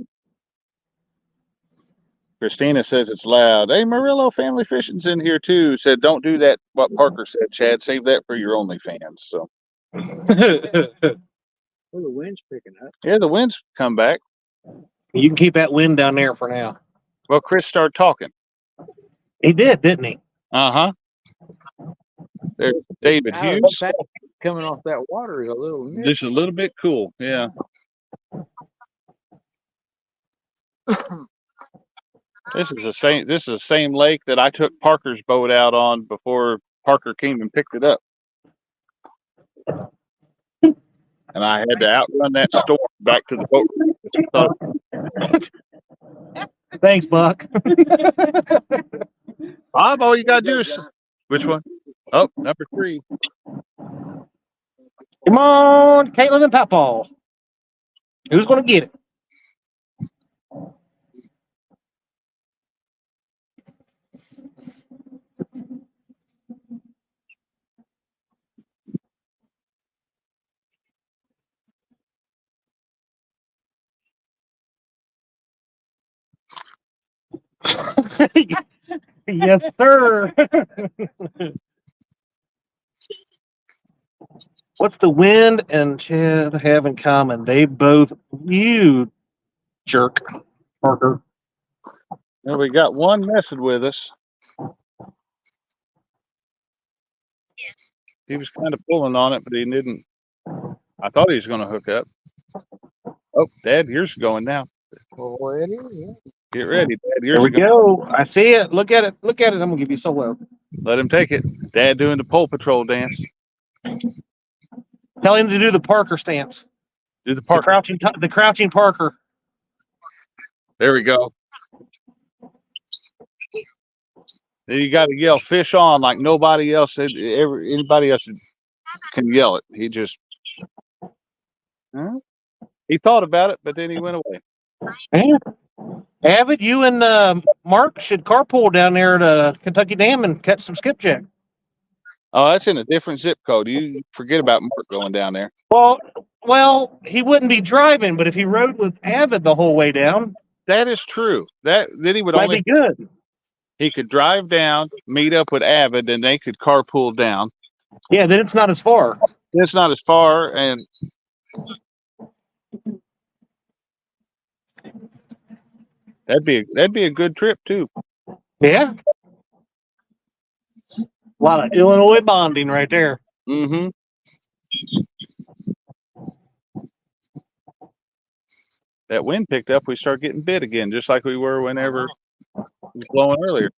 Christina says it's loud. Hey, Murillo Family Fishing's in here too. Said don't do that. What Parker said, Chad. Save that for your OnlyFans. So Well, the wind's picking up. yeah, the winds come back. You can keep that wind down there for now. Well, Chris started talking. He did, didn't he? Uh-huh. There's David Out of Hughes. the sack coming off that water is a little nip. Just a little bit cool. Yeah. This is the same lake that I took Parker's boat out on before Parker came and picked it up. And I had to outrun that storm back to the boat. Thanks, Buck. Bob, all you gotta do is which one? Oh, number 3. Come on, Caitlin and Papa. Who's going to get it? Yes, sir. What's the wind and Chad have in common? They both, you jerk, Parker. Well, we got one messing with us. He was kind of pulling on it, but he didn't. I thought he was going to hook up. Oh, Dad, yours is going now. Oh, it is, yeah. Get ready, Dad. There Yours we is going. go. I see it. Look at it. Look at it. I'm going to give you solo. Let him take it. Dad doing the pole patrol dance. Tell him to do the Parker stance. Do the The Parker. crouching Parker. There we go. Then you got to yell "fish on" like nobody else. Anybody else can yell it. He just. Huh? He thought about it, but then he went away. Yeah. Avid, you and Mark should carpool down there to Kentucky Dam and catch some skipjack. Oh, that's in a different zip code. You forget about Mark going down there. Well, he wouldn't be driving, but if he rode with Avid the whole way down, That is true. Then he would might only. be good. He could drive down, meet up with Avid, and they could carpool down. Yeah, then it's not as far. It's not as far, and that'd be a good trip too. Yeah. A lot of Illinois bonding right there. Mm-hmm. That wind picked up. We start getting bit again, just like we were whenever it was blowing earlier.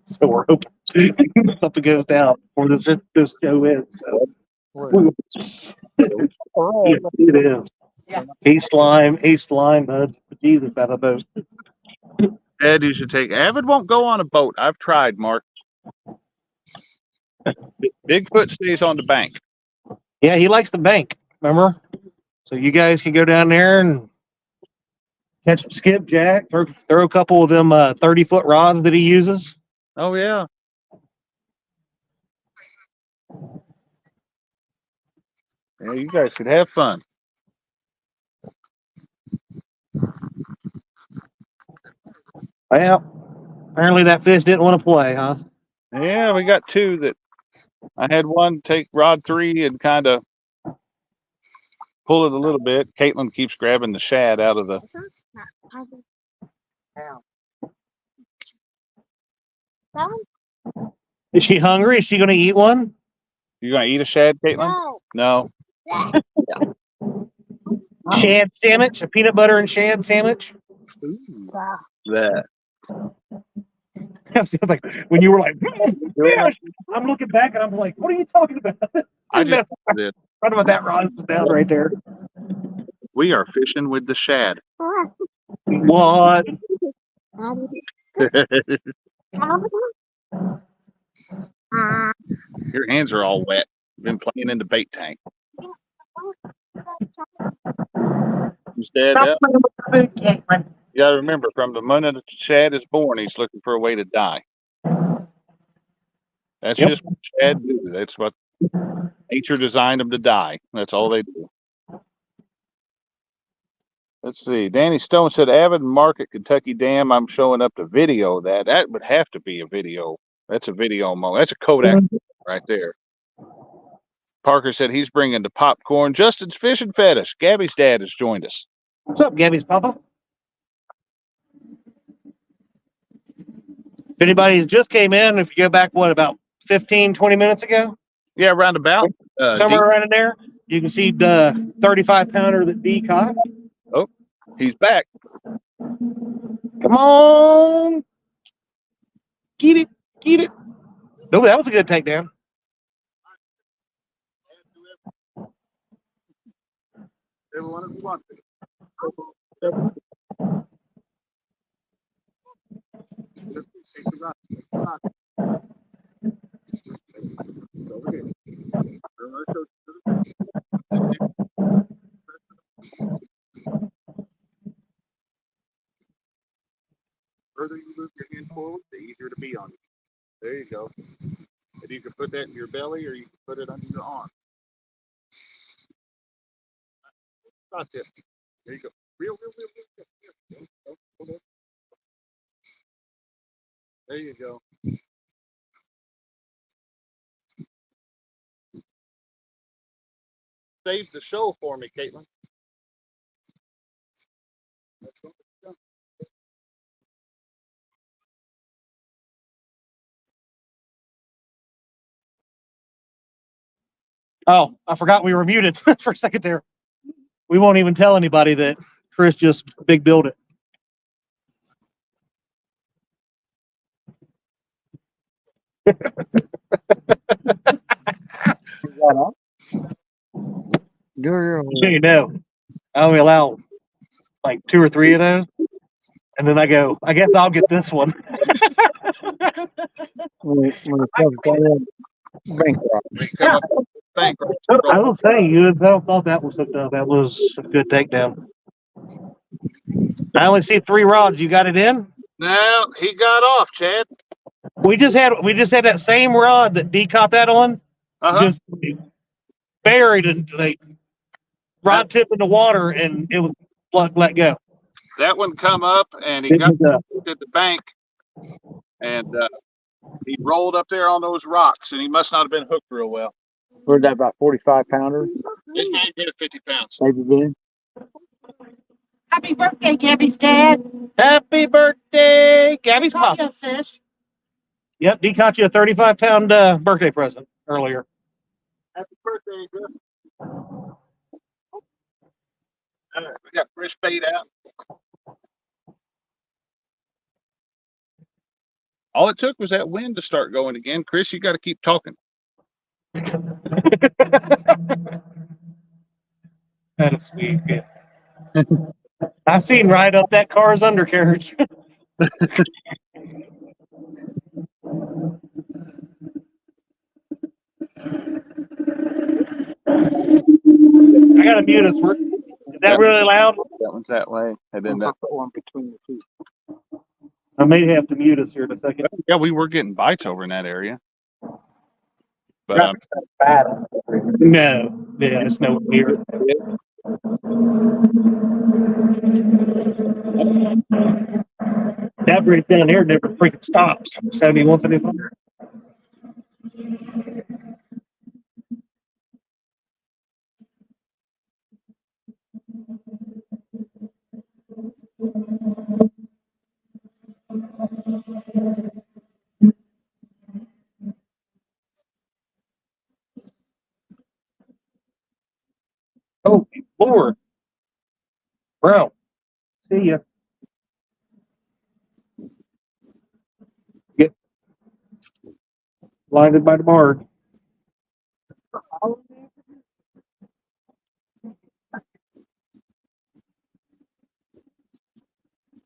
So we're hoping something goes down before this show ends. So. It is. Yeah. Ace line, bud. Jesus, out of those. Ed, you should take. Avid won't go on a boat. I've tried, Mark. Bigfoot stays on the bank. Yeah, he likes the bank. Remember? So you guys can go down there and catch some skipjack. Throw a couple of them 30-foot rods that he uses. Oh yeah. Yeah, you guys could have fun. Well, apparently that fish didn't want to play, huh? Yeah, we got 2 that I had one take rod 3 and kind of pull it a little bit. Caitlin keeps grabbing the shad out of the. This one's not probably. Now, That one? Is she hungry? Is she going to eat one? You gonna eat a shad, Caitlin? No. No. Shad sandwich? A peanut butter and shad sandwich? Wow. That. I was like, when you were like, yes! I'm looking back and I'm like, what are you talking about? I just did. Right about that rod is down right there. We are fishing with the shad. What? Your hands are all wet. Been playing in the bait tank. Instead, Stop playing with the food, Caitlin. you gotta remember, from the moment the shad is born, he's looking for a way to die. That's Yep. just what shad do. That's what nature designed them to die. That's all they do. Let's see. Danny Stone said, Avid and Market Kentucky Dam. I'm showing up the video of that. That would have to be a video. That's a video moment. That's a Kodak right there. Parker said he's bringing the popcorn. Justin's fishing fetish. Gabby's dad has joined us. What's up, Gabby's papa? If anybody just came in, if you go back, what, about 15, 20 minutes ago? Yeah, roundabout. Somewhere around in there, you can see the 35-pounder that D caught. He's back. Come on. Get it. Get it. Oh, that was a good takedown. Everyone who wants it. Further you move your hand forward, the easier to be on you. There you go. And you can put that in your belly or you can put it under your arm. Got this. There you go. Real. There you go. Save the show for me, Caitlin. Oh, I forgot we were muted for a second there. We won't even tell anybody that Chris just big billed it. So you know, I only allow like 2 or 3 of those. And then I go, I guess I'll get this one. Bankrupt. I will say, you thought that was a good takedown. I only see 3 rods. You got it in? No, he got off, Chad. We just had that same rod that D caught that on. Just buried and like rod tip in the water, and it was let go. That one come up and he got to the bank and he rolled up there on those rocks and he must not have been hooked real well. Where'd that about 45-pounder? This man hit 50 pounds. Maybe been. Happy birthday, Gabby's dad. Happy birthday, Gabby's Caught pop. you a fish. Yep, D caught you a 35-pound birthday present earlier. Happy birthday, Griff. All right, we got fresh bait out. All it took was that wind to start going again. Chris, you got to keep talking. That is sweet. I seen right up that car's undercarriage. I gotta mute us. Is that really loud? That one's that way. And then that. Put one between the two. I may have to mute us here in a second. Yeah, we were getting bites over in that area. But No, yeah, it's nowhere near. That bridge down here never freaking stops. 71, 75. Oh, Lord. Bro. See ya. Get blinded by the barge.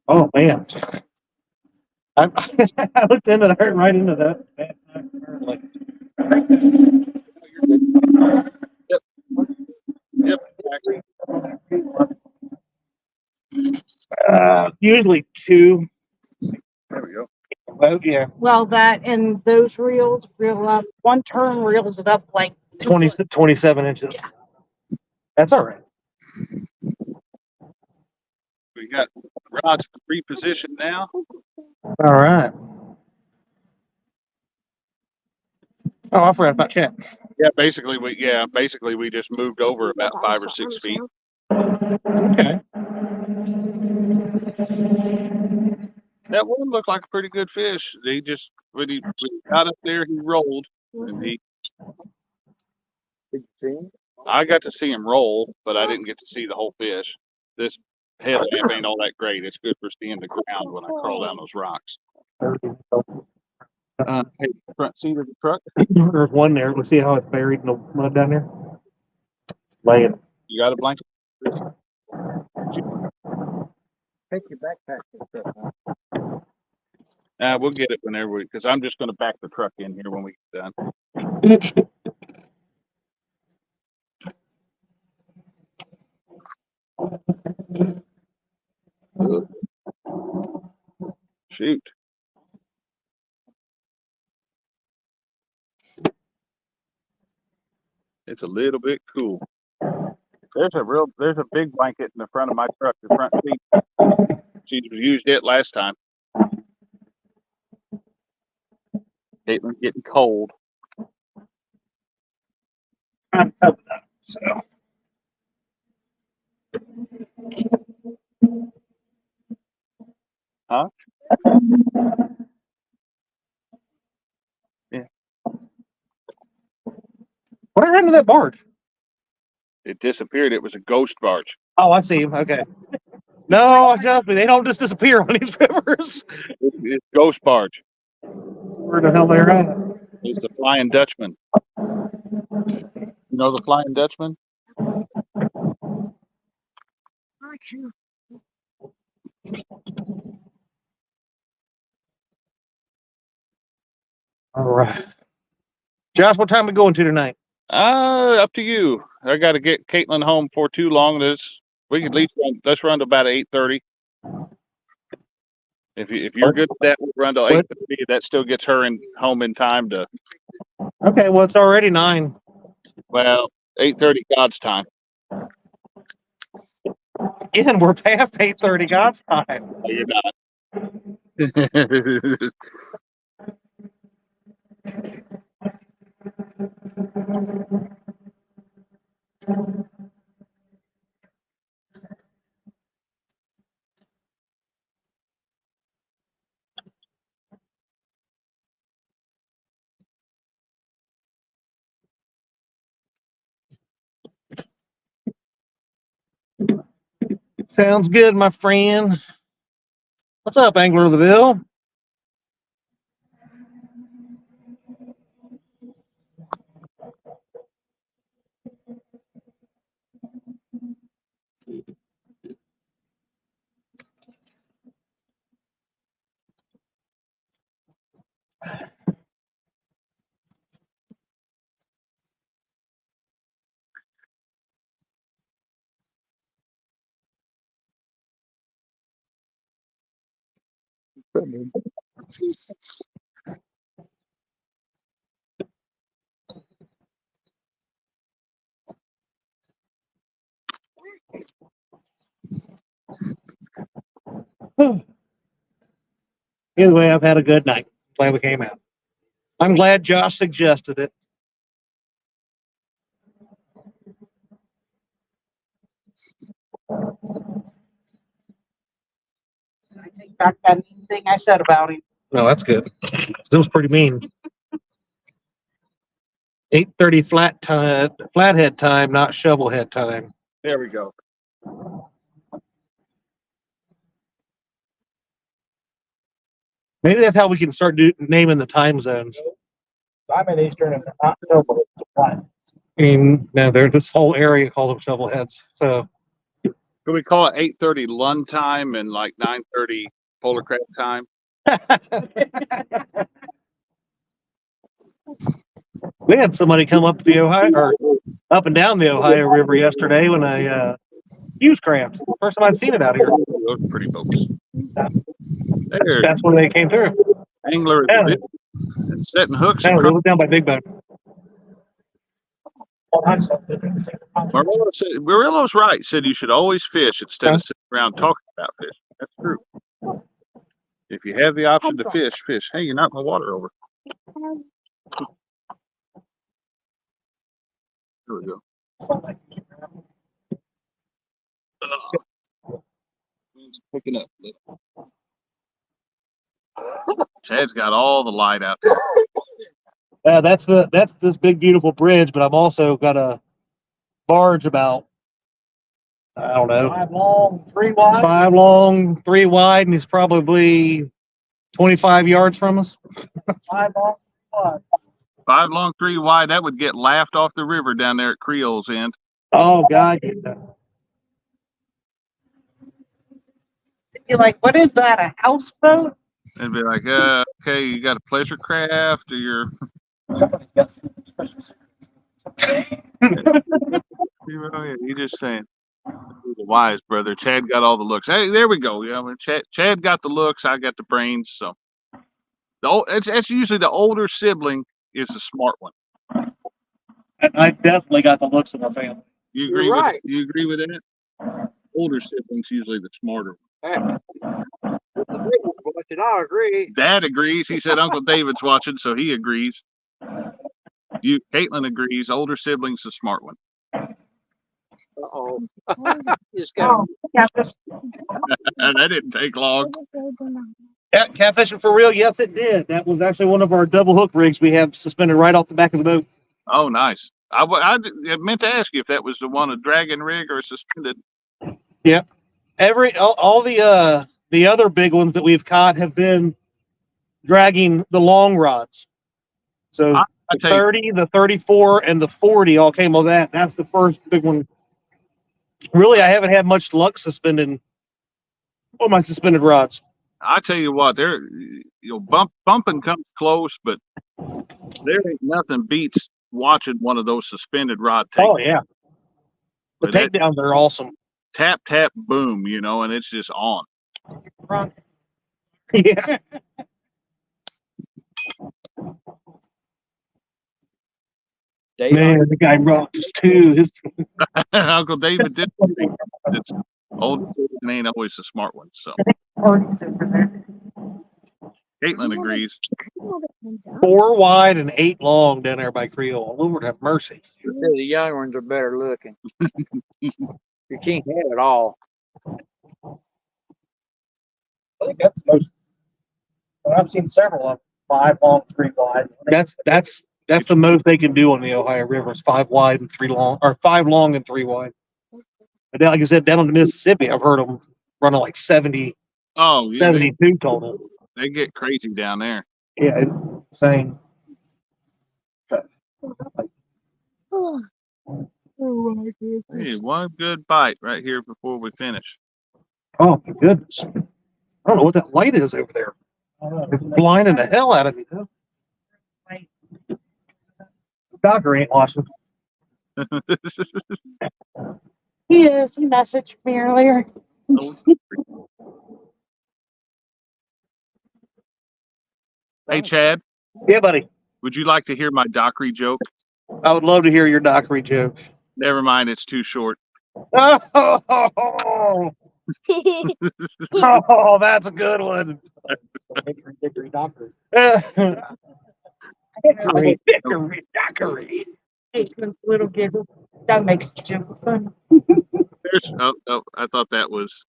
Oh, man. I, I looked into that, right into that. Like, Yep. usually two. There we go. Oh, yeah. Well, that and those reels reel up, one turn reels it up like 27 inches. That's all right. We got rods repositioned now. All right. Oh, I forgot about chat. Yeah, basically we just moved over about 5 or 6 feet. Okay. That one looked like a pretty good fish. He just when he got up there, he rolled, and Did you see him? I got to see him roll, but I didn't get to see the whole fish. This headlamp ain't all that great. It's good for seeing the ground when I crawl down those rocks. Hey, front seat of the truck. There's one there. Let's see how it's buried in the mud down there. Laying. You got a blanket? Take your backpack. We'll get it whenever because I'm just going to back the truck in here when we get done. Shoot. It's a little bit cool. There's a big blanket in the front of my truck, the front seat. She used it last time. Caitlin's getting cold. So. Huh? Yeah. What happened to that barge? It disappeared. It was a ghost barge. Oh, I see him. Okay. No, trust me, they don't just disappear on these rivers. It's ghost barge. Where the hell they're at? It's the Flying Dutchman. You know the Flying Dutchman? All right. Josh, what time are we going to tonight? Up to you. I got to get Caitlin home for too long. We can at least let's run to about 8:30. If you're good with that, we'll run to 8:30. That still gets her home in time to. Okay, well it's already 9. Well, 8:30 God's time. Again, we're past 8:30 God's time. No, you're not. Sounds good, my friend. What's up, Angler of the Ville? Either way, I've had a good night. Glad we came out. I'm glad Josh suggested it. I take back that mean thing I said about him. No, that's good. It was pretty mean. 8:30 flathead time, not shovelhead time. There we go. Maybe that's how we can start naming the time zones. I'm in Eastern and not October. I mean, no, there's this whole area called the shovel heads. So Can we call it 8:30 Lund time and like 9:30 Polar Crab time? we had somebody come up the Ohio or up and down the Ohio River yesterday when I used crabs. First time I'd seen it out here. Those are pretty folks. There, That's when they came through. angler Yeah. is and setting hooks. No, they across. was down by Big Boat. Murillo's right. Said you should always fish instead of sitting around talking about fish. That's true. If you have the option to fish, fish. Hey, you're knocking the water over. There we go. It's picking up. Chad's got all the light out there. That's this big beautiful bridge, but I've also got a barge about I don't know 5 long, 3 wide. 5 long, 3 wide, and he's probably 25 yards from us. 5 long, 5. 5 long, 3 wide. That would get laughed off the river down there at Creole's end. Oh God! You're like, what is that? A houseboat? They'd be like, okay, you got a pleasure craft or you're. Somebody got some special secrets. You just saying. The wise brother. Chad got all the looks. Hey, there we go. Yeah, Chad got the looks. I got the brains. So it's usually the older sibling is the smart one. And I definitely got the looks of my family. You agree You're with right. You agree with that? Older siblings usually the smarter one. I agree. Dad agrees. He said Uncle David's watching, so he agrees. Caitlin agrees. Older siblings the smart one. Uh-oh. Just got And that didn't take long. Yeah, catfishing for real? Yes, it did. That was actually one of our double hook rigs we have suspended right off the back of the boat. Oh, nice. I meant to ask you if that was the one a dragon rig or a suspended. Yep. All the other big ones that we've caught have been dragging the long rods. So the tell you- 30, the 34, and the 40 all came with that. That's the first big one. Really, I haven't had much luck suspending all my suspended rods. I tell you what, bumping comes close, but there ain't nothing beats watching one of those suspended rod take. Oh yeah, the But that takedowns are awesome. tap tap boom, and it's just on. Yeah. Man, the guy rocked us too. Uncle David did. It's old and ain't always the smart one. So parties over there. Caitlin agrees. 4 wide and 8 long down there by Creole. Lord have mercy. The young ones are better looking. You can't have it all. I think that's the most. Well, I've seen several of them. 5 long, 3 wide. That's the most they can do on the Ohio River is 5 wide and 3 long, or 5 long and 3 wide. But like I said, down in the Mississippi, I've heard them running like 70, Oh, yeah, 72 total. they get crazy down there. Yeah, insane. Hey, one good bite right here before we finish. Oh my goodness! I don't know what that light is over there. It's blinding the hell out of me. Though. Doctor ain't watching. He is. He messaged me earlier. Hey, Chad, Yeah, buddy. would you like to hear my Dockery joke? I would love to hear your Dockery joke. Never mind, it's too short. Oh, that's a good one. Hickory Dockery. Hickory Dockery. Caitlin's little giggle. That makes the joke fun. I thought that was.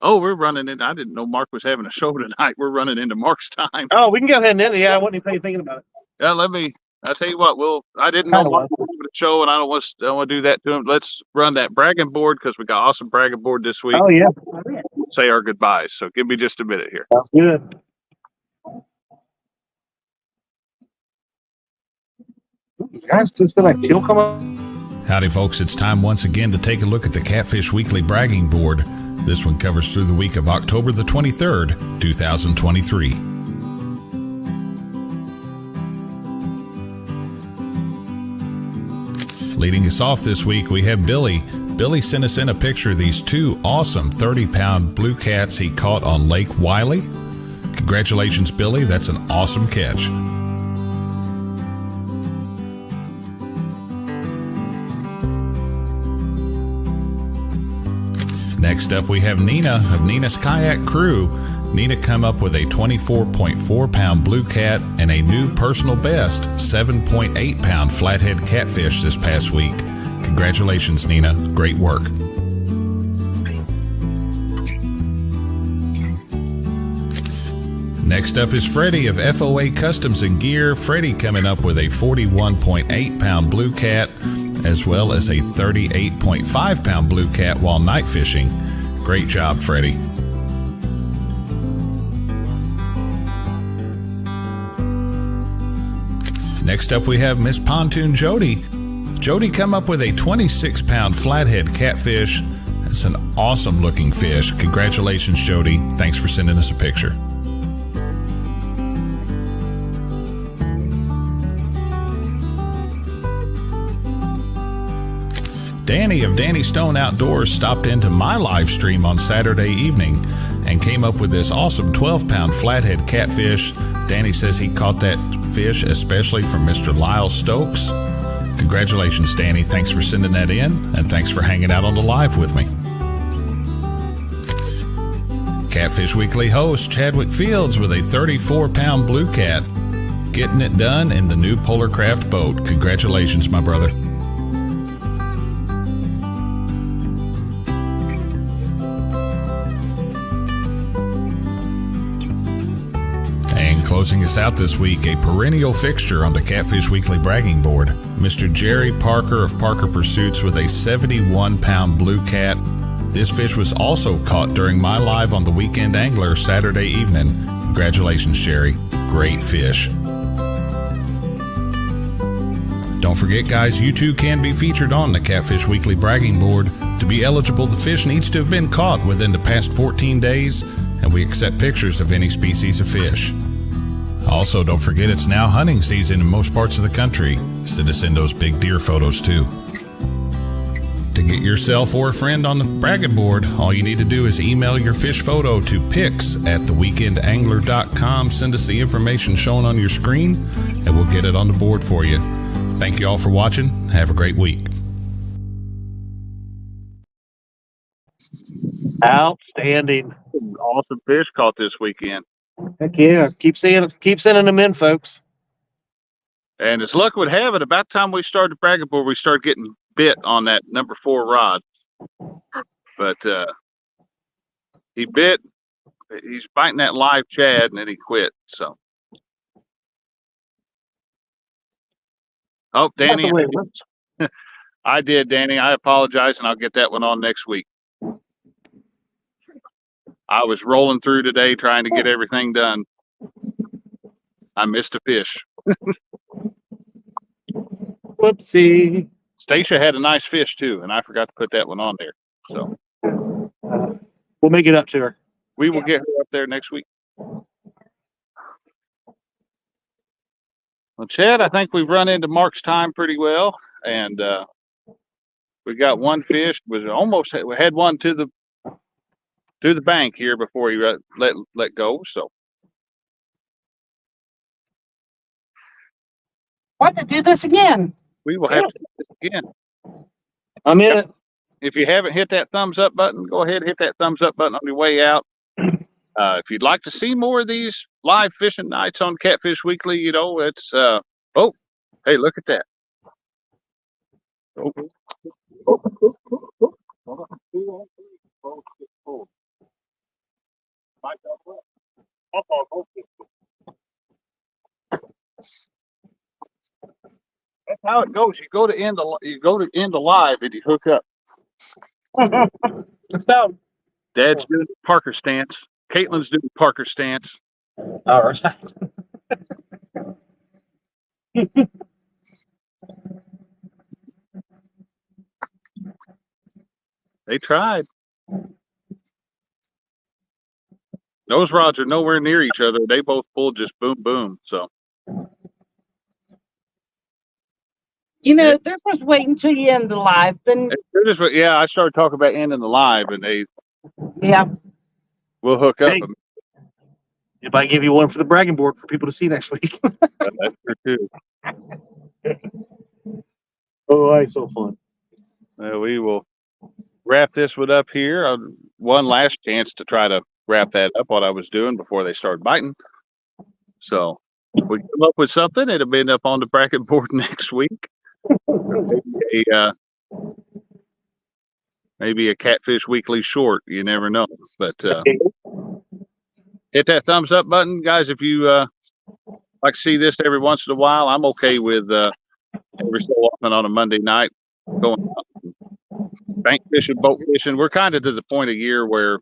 Oh, we're running in. I didn't know Mark was having a show tonight. We're running into Mark's time. Oh, we can go ahead and end it. Yeah, I wasn't even thinking about it. Yeah, let me I tell you what, I didn't know Mike was going to show, and I don't want to do that to him. Let's run that bragging board because we got awesome bragging board this week. Oh, yeah. Say our goodbyes. So give me just a minute here. Sounds good. Guys, just feel like fuel come up. Howdy, folks. It's time once again to take a look at the Catfish Weekly Bragging Board. This one covers through the week of October the 23rd, 2023. Leading us off this week, we have Billy. Billy sent us in a picture of these two awesome 30-pound blue cats he caught on Lake Wiley. Congratulations, Billy. That's an awesome catch. Next up, we have Nina of Nina's Kayak Crew. Nina come up with a 24.4-pound blue cat and a new personal best 7.8-pound flathead catfish this past week. Congratulations, Nina. Great work. Next up is Freddie of FOA Customs and Gear. Freddie coming up with a 41.8-pound blue cat as well as a 38.5-pound blue cat while night fishing. Great job, Freddie. Next up, we have Miss Pontoon Jody. Jody come up with a 26-pound flathead catfish. That's an awesome looking fish. Congratulations, Jody. Thanks for sending us a picture. Danny of Danny Stone Outdoors stopped into my live stream on Saturday evening and came up with this awesome 12-pound flathead catfish. Danny says he caught that fish especially from Mr. Lyle Stokes. Congratulations, Danny. Thanks for sending that in, and thanks for hanging out on the live with me. Catfish Weekly host Chadwick Fields with a 34-pound blue cat, getting it done in the new Polarcraft boat. Congratulations, my brother. Closing us out this week, a perennial fixture on the Catfish Weekly Bragging Board, Mr. Jerry Parker of Parker Pursuits with a 71-pound blue cat. This fish was also caught during my live on the Weekend Angler Saturday evening. Congratulations, Jerry. Great fish. Don't forget, guys, you too can be featured on the Catfish Weekly Bragging Board. To be eligible, the fish needs to have been caught within the past 14 days, and we accept pictures of any species of fish. Also, don't forget it's now hunting season in most parts of the country. Send us in those big deer photos too. To get yourself or a friend on the bragging board, all you need to do is email your fish photo to pics@theweekendangler.com. Send us the information shown on your screen, and we'll get it on the board for you. Thank you all for watching. Have a great week. Outstanding. Awesome fish caught this weekend. Heck yeah. Keep sending them in, folks. And as luck would have it, about the time we started the bragging board, we started getting bit on that number 4 rod. But he bit. He's biting that live Chad, and then he quit. So, oh, Danny, I did, Danny. I apologize, and I'll get that one on next week. I was rolling through today trying to get everything done. I missed a fish. Whoopsie. Stacia had a nice fish too, and I forgot to put that one on there. So we'll make it up to her. We will get her up there next week. Well, Chad, I think we've run into Mark's time pretty well, and we got one fish. We had one to the bank here before he let go. So Want to do this again? we will have to do this again. I'm in it. If you haven't hit that thumbs up button, go ahead and hit that thumbs up button on your way out. If you'd like to see more of these live fishing nights on Catfish Weekly, it's oh, hey, look at that. That's how it goes. You go to end the live and you hook up. It's about Dad's doing the Parker stance. Caitlin's doing Parker stance. all right. They tried. Those rods are nowhere near each other. They both pulled just boom, boom. So You know, they're supposed to wait until you end the live. Then, they're just, yeah, I started talking about ending the live, and they yeah. will hook up. Hey. If I give you one for the bragging board for people to see next week. That's true too. Oh, it's so fun. We will wrap this one up here. One last chance to try to wrap that up, what I was doing before they started biting. So we come up with something. It'll be up on the bracket board next week. Maybe a Catfish Weekly short. You never know. But hit that thumbs up button, guys. If you like to see this every once in a while, I'm okay with every so often on a Monday night going out bank fishing, boat fishing. We're kind of to the point of year where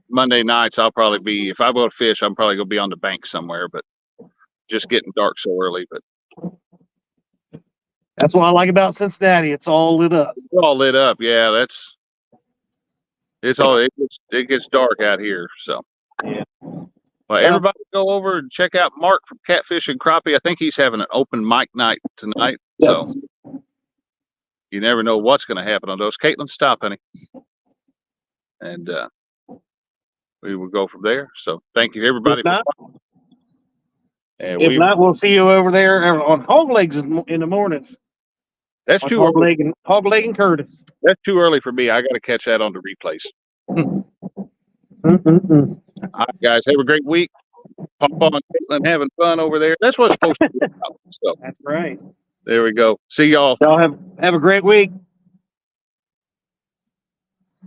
Monday nights I'll probably be, if I go to fish, I'm probably gonna be on the bank somewhere, but just getting dark so early. But That's what I like about Cincinnati. It's all lit up. it's all lit up. Yeah, it gets dark out here. So Yeah. well, everybody go over and check out Mark from Catfish and Crappie. I think he's having an open mic night tonight. So you never know what's going to happen on those. Caitlin, stop, honey. And we will go from there. So thank you, everybody. If not, And if not, we'll see you over there on Hog Legs in the morning. that's On too Hog early. Leg and Curtis. That's too early for me. I got to catch that on the replays. All right, guys, have a great week. Pop on, Caitlin, having fun over there. That's what it's supposed to be about. So That's right. there we go. See y'all. Y'all have a great week.